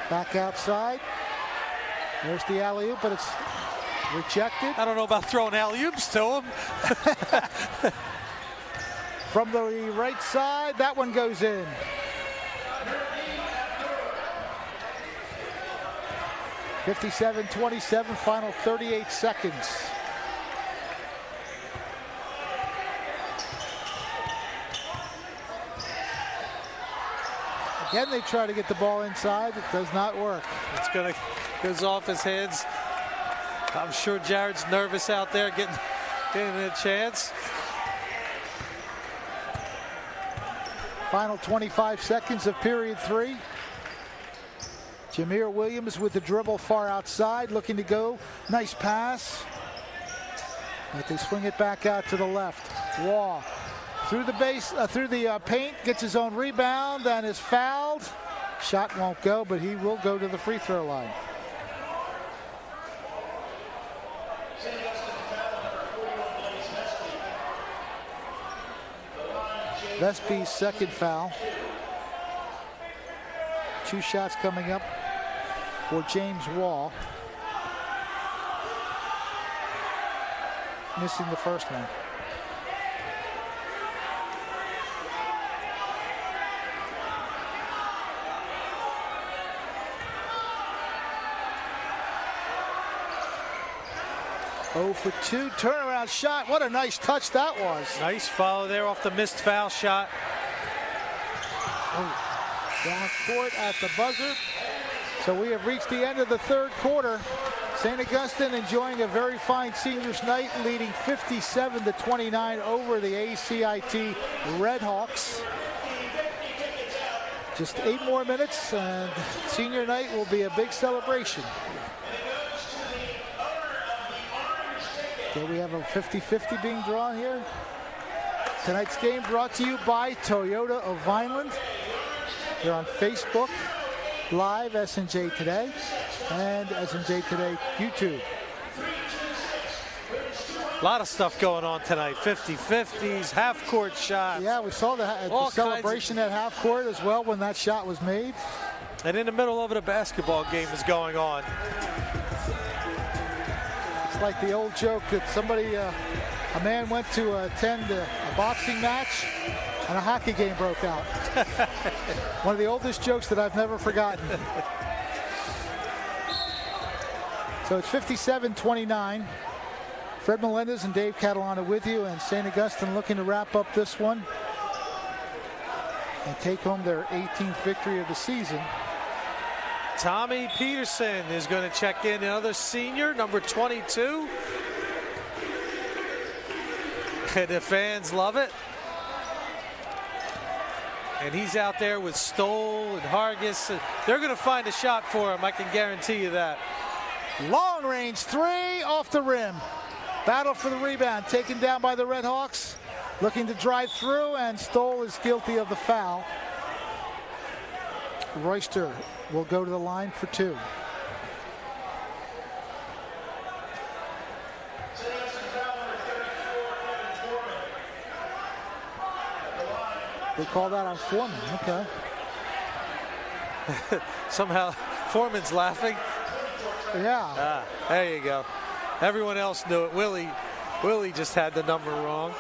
Back outside. There's the alley-oop, but it's rejected. I don't know about throwing alley-oops to him. From the right side, that one goes in. (57-27), final 38 seconds. Again, they try to get the ball inside. It does not work. It's going to goes off his hands. I'm sure Jared's nervous out there getting a chance. Final 25 seconds of period 3. Jameer Williams with the dribble far outside, looking to go. Nice pass. But they swing it back out to the left. Wall through the base, through the paint, gets his own rebound and is fouled. Shot won't go, but he will go to the free throw line. Vespe's second foul. 2 shots coming up for James Wall. Missing the first one. Oh for 2, turnaround shot. What a nice touch that was. Nice follow there off the missed foul shot. Down court at the buzzer. So we have reached the end of the third quarter. St. Augustine enjoying a very fine seniors night, leading 57-29 over the ACIT Red Hawks. Just 8 more minutes and senior night will be a big celebration. Okay, we have a 50-50 being drawn here. Tonight's game brought to you by Toyota of Vineland. They're on Facebook Live, SNJ Today, and SNJ Today YouTube. A lot of stuff going on tonight. 50-50s, half-court shots. Yeah, we saw the celebration at half-court as well when that shot was made. And in the middle of it, a basketball game is going on. It's like the old joke that somebody, a man went to attend a boxing match and a hockey game broke out. One of the oldest jokes that I've never forgotten. So it's 57-29. Fred Melendez and Dave Catalana with you, and St. Augustine looking to wrap up this one and take home their 18th victory of the season. Tommy Peterson is going to check in, another senior, number 22. And the fans love it. And he's out there with Stoll and Hargis. They're going to find a shot for him, I can guarantee you that. Long range 3 off the rim. Battle for the rebound, taken down by the Red Hawks. Looking to drive through, and Stoll is guilty of the foul. Royster will go to the line for 2. They call that on Foreman. Okay. Somehow Foreman's laughing. Yeah. There you go. Everyone else knew it. Willie just had the number wrong.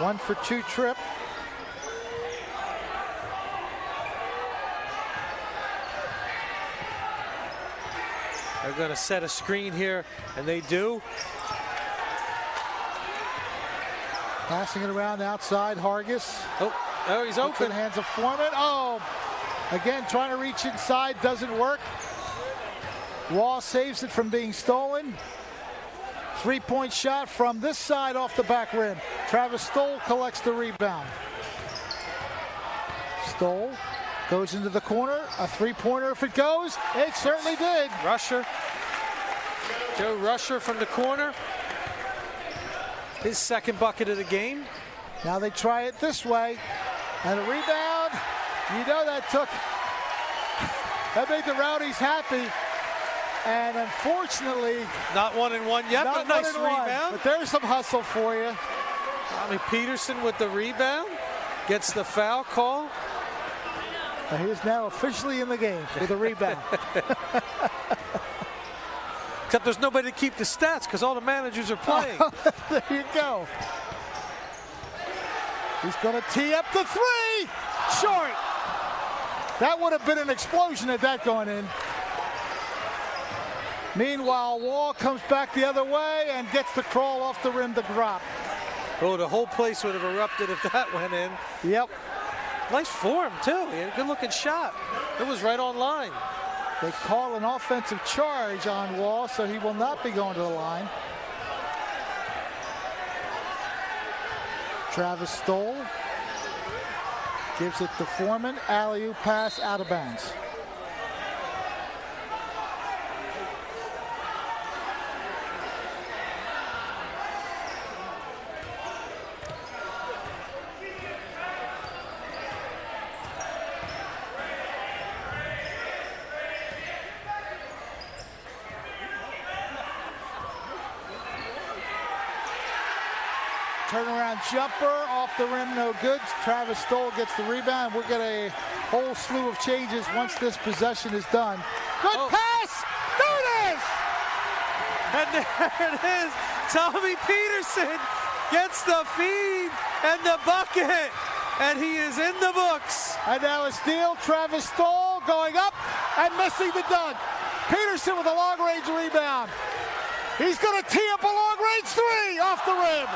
1-for-2 trip. They're going to set a screen here, and they do. Passing it around outside, Hargis. Oh, he's open. In the hands of Foreman. Oh, again, trying to reach inside, doesn't work. Wall saves it from being stolen. 3-point shot from this side off the back rim. Travis Stoll collects the rebound. Stoll goes into the corner. A 3-pointer if it goes. It certainly did. Rusher. Joe Rusher from the corner. His second bucket of the game. Now they try it this way. And a rebound. You know that made the Rowdies happy. And unfortunately, not 1-and-1 yet, but nice rebound. But there's some hustle for you. Tommy Peterson with the rebound. Gets the foul call. And he is now officially in the game with a rebound. Except there's nobody to keep the stats because all the managers are playing. There you go. He's going to tee up the three. Short. That would have been an explosion had that gone in. Meanwhile, Wall comes back the other way and gets the crawl off the rim to drop. Oh, the whole place would have erupted if that went in. Yep. Nice form, too. He had a good-looking shot. It was right on line. They call an offensive charge on Wall, so he will not be going to the line. Travis Stoll gives it to Foreman. Alley-oop pass out of bounds. Turnaround jumper off the rim, no good. Travis Stoll gets the rebound. We'll get a whole slew of changes once this possession is done. Good pass! There it is! And there it is. Tommy Peterson gets the feed and the bucket. And he is in the books. And now a steal. Travis Stoll going up and missing the dunk. Peterson with a long-range rebound. He's going to tee up a long-range three off the rim.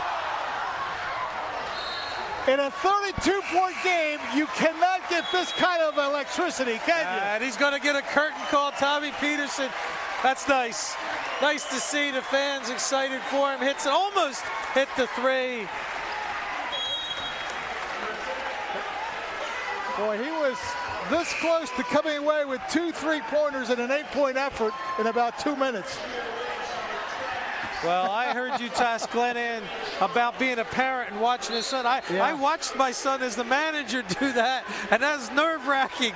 In a 32-point game, you cannot get this kind of electricity, can you? And he's going to get a curtain call, Tommy Peterson. That's nice. Nice to see the fans excited for him. Hits it, almost hit the three. Boy, he was this close to coming away with 2 3-pointers and an 8-point effort in about 2 minutes. Well, I heard you task Glenn about being a parent and watching his son. I watched my son as the manager do that, and that's nerve-wracking.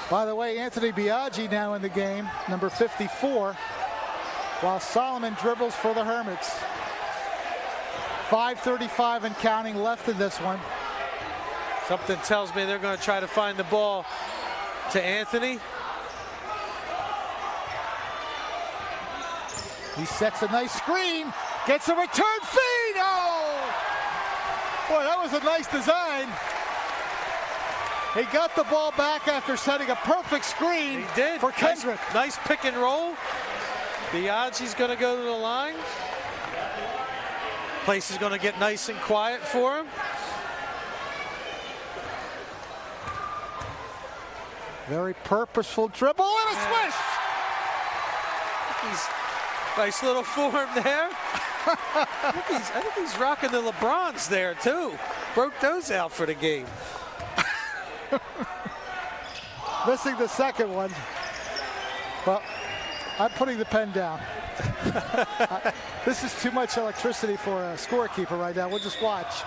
By the way, Anthony Biaggi now in the game, number 54, while Solomon dribbles for the Hermits. 5:35 and counting left in this one. Something tells me they're going to try to find the ball to Anthony. He sets a nice screen, gets a return feed. Oh! Boy, that was a nice design. He got the ball back after setting a perfect screen. He did. For Kendrick. Nice pick and roll. Biaggi's going to go to the line. Place is going to get nice and quiet for him. Very purposeful dribble and a swish. Nice little form there. I think he's rocking the LeBrons there too. Broke those out for the game. Missing the second one. But I'm putting the pen down. This is too much electricity for a scorekeeper right now. We'll just watch.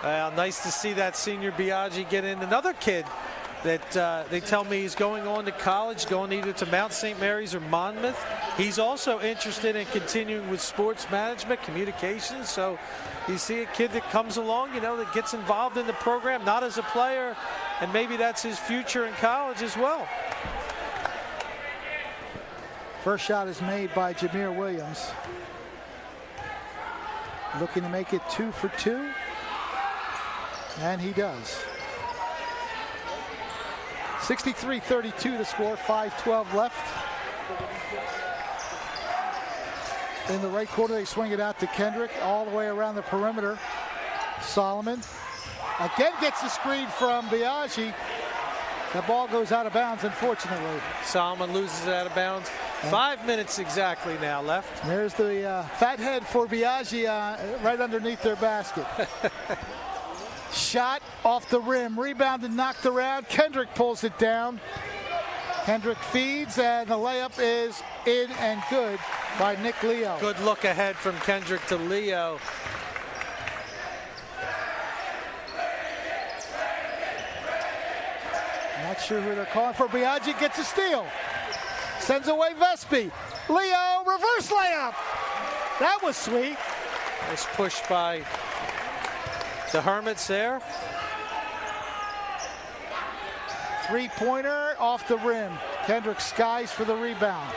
Nice to see that senior Biaggi get in. Another kid that they tell me he's going on to college, going either to Mount St. Mary's or Monmouth. He's also interested in continuing with sports management, communications. So you see a kid that comes along, you know, that gets involved in the program, not as a player, and maybe that's his future in college as well. First shot is made by Jameer Williams. looking to make it 2 for 2. And he does. 63-32 the score, 5:12 left. In the right quarter, they swing it out to Kendrick all the way around the perimeter. Solomon again gets the screen from Biaggi. The ball goes out of bounds, unfortunately. Solomon loses it out of bounds. 5 minutes exactly now left. There's the fat head for Biaggi right underneath their basket. Shot off the rim, rebounded, knocked around. Kendrick pulls it down. Kendrick feeds, and the layup is in and good by Nick Leo. Good look ahead from Kendrick to Leo. Not sure who they're calling for. Biaggi gets a steal. Sends away Vespi. Leo, reverse layup. That was sweet. Nice push by the Hermits there. Three-pointer off the rim. Kendrick skies for the rebound.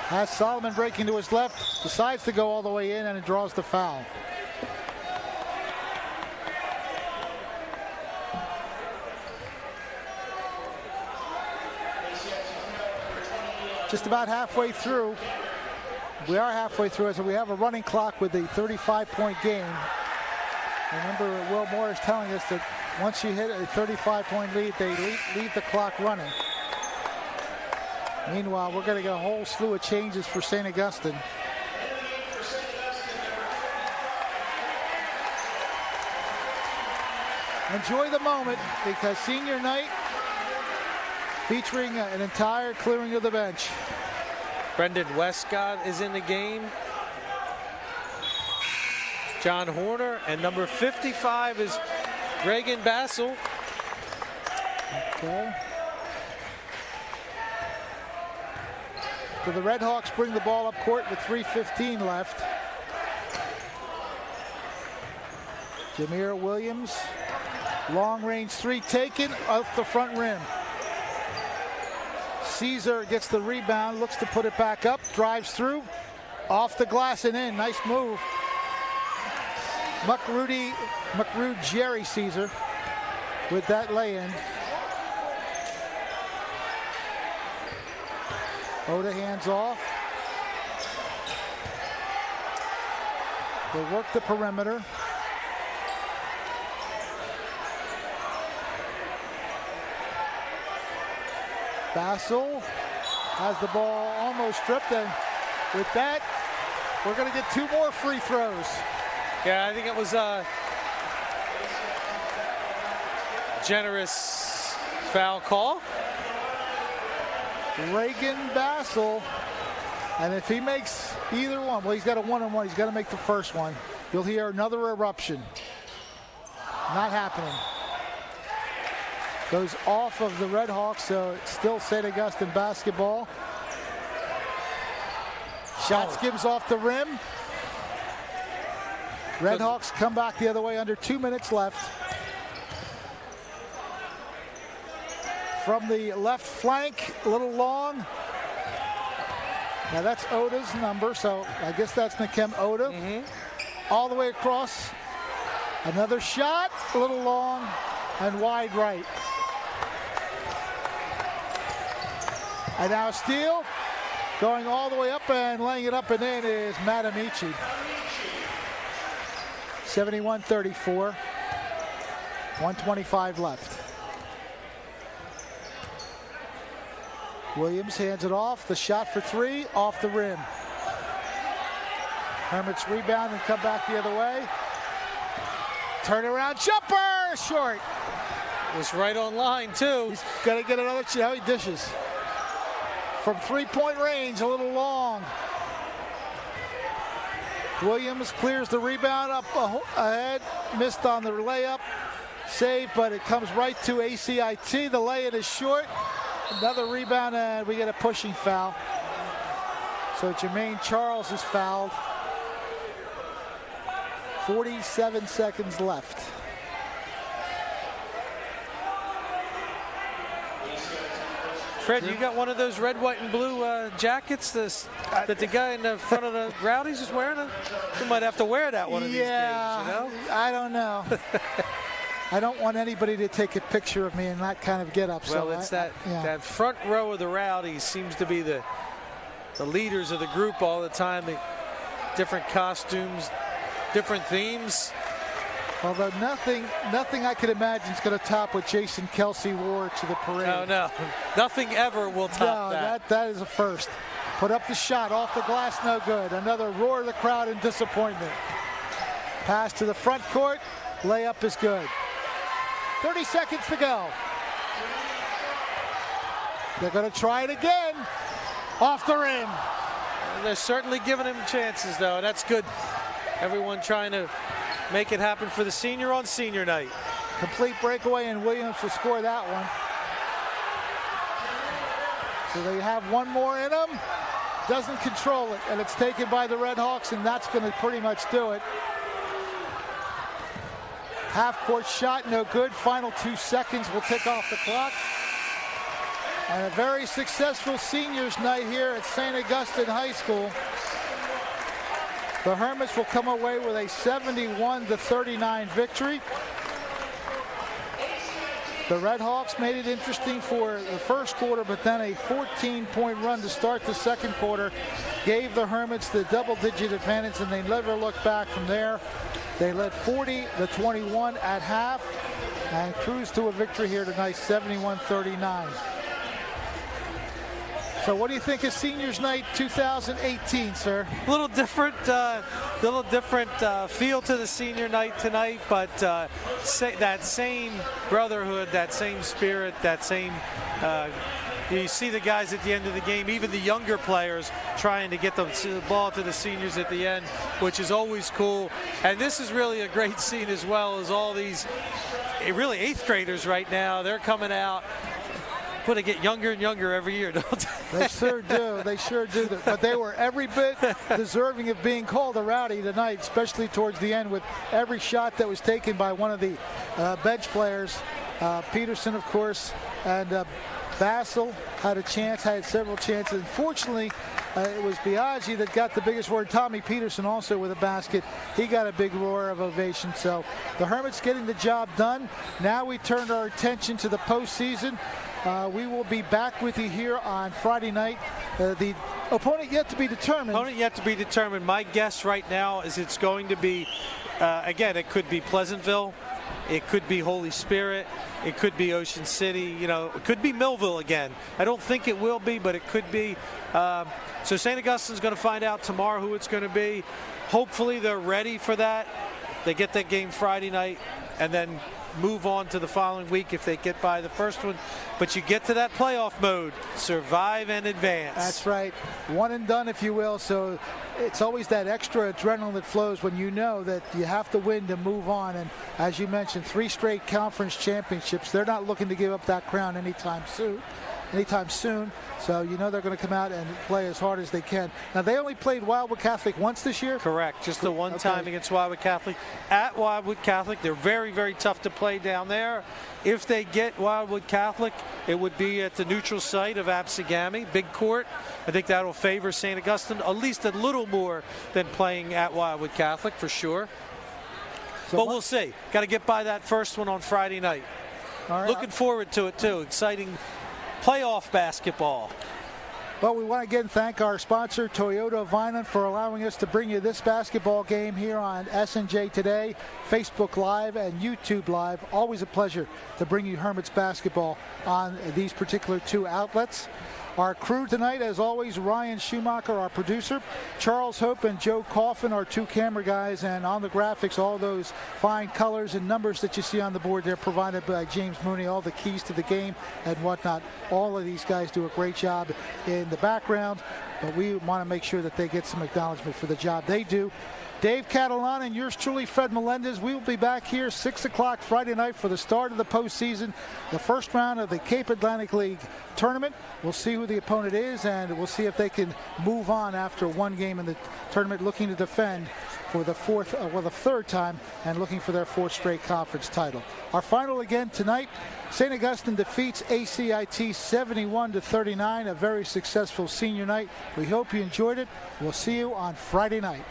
Has Solomon breaking to his left. Decides to go all the way in, and it draws the foul. Just about halfway through. We are halfway through, as we have a running clock with a 35-point game. Remember, Will Moore is telling us that once you hit a 35-point lead, they leave the clock running. Meanwhile, we're going to get a whole slew of changes for St. Augustine. Enjoy the moment, because senior night featuring an entire clearing of the bench. Brendan Westcott is in the game. John Horner, and number 55 is Reagan Bassel. Okay. So the Red Hawks bring the ball up court with 3:15 left. Jameer Williams, long range three taken off the front rim. Caesar gets the rebound, looks to put it back up, drives through, off the glass and in. Nice move. McRude Jerry Caesar with that lay-in. Oda hands off. They work the perimeter. Bassel has the ball almost stripped, and with that, we're going to get 2 more free throws. Yeah, I think it was a generous foul call. Reagan Bassel, and if he makes either one, well, he's got a 1-on-1. He's got to make the first one. You'll hear another eruption. Not happening. Goes off of the Red Hawks, so it's still St. Augustine basketball. Shot skims off the rim. Red Hawks come back the other way, under 2 minutes left. From the left flank, a little long. Now that's Oda's number, so I guess that's Nakem Oda. All the way across. Another shot, a little long and wide right. And now steal, going all the way up and laying it up and in is Matt Amici. 71-34, 1:25 left. Williams hands it off, the shot for 3, off the rim. Hermits rebound and come back the other way. Turnaround jumper, short. Was right on line too. He's got to get another, how he dishes. From 3-point range, a little long. Williams clears the rebound up ahead, missed on the layup. Save, but it comes right to ACIT. The lay-in is short. Another rebound, and we get a pushing foul. So Jermaine Charles is fouled. 47 seconds left. Fred, you got one of those red, white, and blue jackets that the guy in the front of the Rowdies is wearing? You might have to wear that one of these days, you know? I don't know. I don't want anybody to take a picture of me in that kind of get-up. Well, so it's that front row of the Rowdies seems to be the leaders of the group all the time. Different costumes, different themes. Although nothing I could imagine is going to top what Jason Kelsey wore to the parade. No. Nothing ever will top that. That is a first. Put up the shot, off the glass, no good. Another roar of the crowd in disappointment. Pass to the front court, layup is good. 30 seconds to go. They're going to try it again. Off the rim. They're certainly giving him chances, though, and that's good. Everyone trying to make it happen for the senior on senior night. Complete breakaway, and Williams will score that one. So they have one more in them. Doesn't control it, and it's taken by the Red Hawks, and that's going to pretty much do it. Half-court shot, no good. Final 2 seconds will tick off the clock. And a very successful seniors night here at St. Augustine High School. The Hermits will come away with a 71-39 victory. The Red Hawks made it interesting for the first quarter, but then a 14-point run to start the second quarter gave the Hermits the double-digit advantage, and they never looked back from there. They led 40-21 at half and cruised to a victory here tonight, 71-39. So what do you think of Seniors Night 2018, sir? A little different feel to the senior night tonight, but that same brotherhood, that same spirit, that same. You see the guys at the end of the game, even the younger players trying to get the ball to the seniors at the end, which is always cool. And this is really a great scene as well, as all these really 8th graders right now. They're coming out. But they get younger and younger every year, don't they? They sure do. They sure do. But they were every bit deserving of being called a rowdy tonight, especially towards the end with every shot that was taken by one of the bench players. Peterson, of course, and Bassel had several chances. Unfortunately, it was Biaggi that got the biggest word. Tommy Peterson also with a basket. He got a big roar of ovation. So the Hermits getting the job done. Now we turn our attention to the postseason. We will be back with you here on Friday night. The opponent yet to be determined. My guess right now is it's going to be, again, it could be Pleasantville. It could be Holy Spirit. It could be Ocean City. You know, it could be Millville again. I don't think it will be, but it could be. So St. Augustine's going to find out tomorrow who it's going to be. Hopefully they're ready for that. They get that game Friday night and then move on to the following week if they get by the first one. But you get to that playoff mode, survive and advance. That's right. One and done, if you will. So it's always that extra adrenaline that flows when you know that you have to win to move on. And as you mentioned, 3 straight conference championships. They're not looking to give up that crown anytime soon. So you know they're going to come out and play as hard as they can. Now, they only played Wildwood Catholic once this year? Correct. Just the one time against Wildwood Catholic. At Wildwood Catholic, they're very, very tough to play down there. If they get Wildwood Catholic, it would be at the neutral site of Apsigami, big court. I think that will favor St. Augustine at least a little more than playing at Wildwood Catholic, for sure. But we'll see. Got to get by that first one on Friday night. All right. Looking forward to it, too. Exciting playoff basketball. Well, we want to again thank our sponsor, Toyota of Vineland, for allowing us to bring you this basketball game here on SNJ Today, Facebook Live, and YouTube Live. Always a pleasure to bring you Hermits basketball on these particular 2 outlets. Our crew tonight, as always, Ryan Schumacher, our producer, Charles Hope and Joe Coffin, our 2 camera guys, and on the graphics, all those fine colors and numbers that you see on the board there provided by James Mooney, all the keys to the game and whatnot. All of these guys do a great job in the background, but we want to make sure that they get some acknowledgement for the job they do. Dave Catalan and yours truly, Fred Melendez. We will be back here 6 o'clock Friday night for the start of the postseason, the first round of the Cape Atlantic League tournament. We'll see who the opponent is, and we'll see if they can move on after one game in the tournament, looking to defend for the third time, and looking for their fourth straight conference title. Our final again tonight, St. Augustine defeats ACIT 71-39, a very successful senior night. We hope you enjoyed it. We'll see you on Friday night.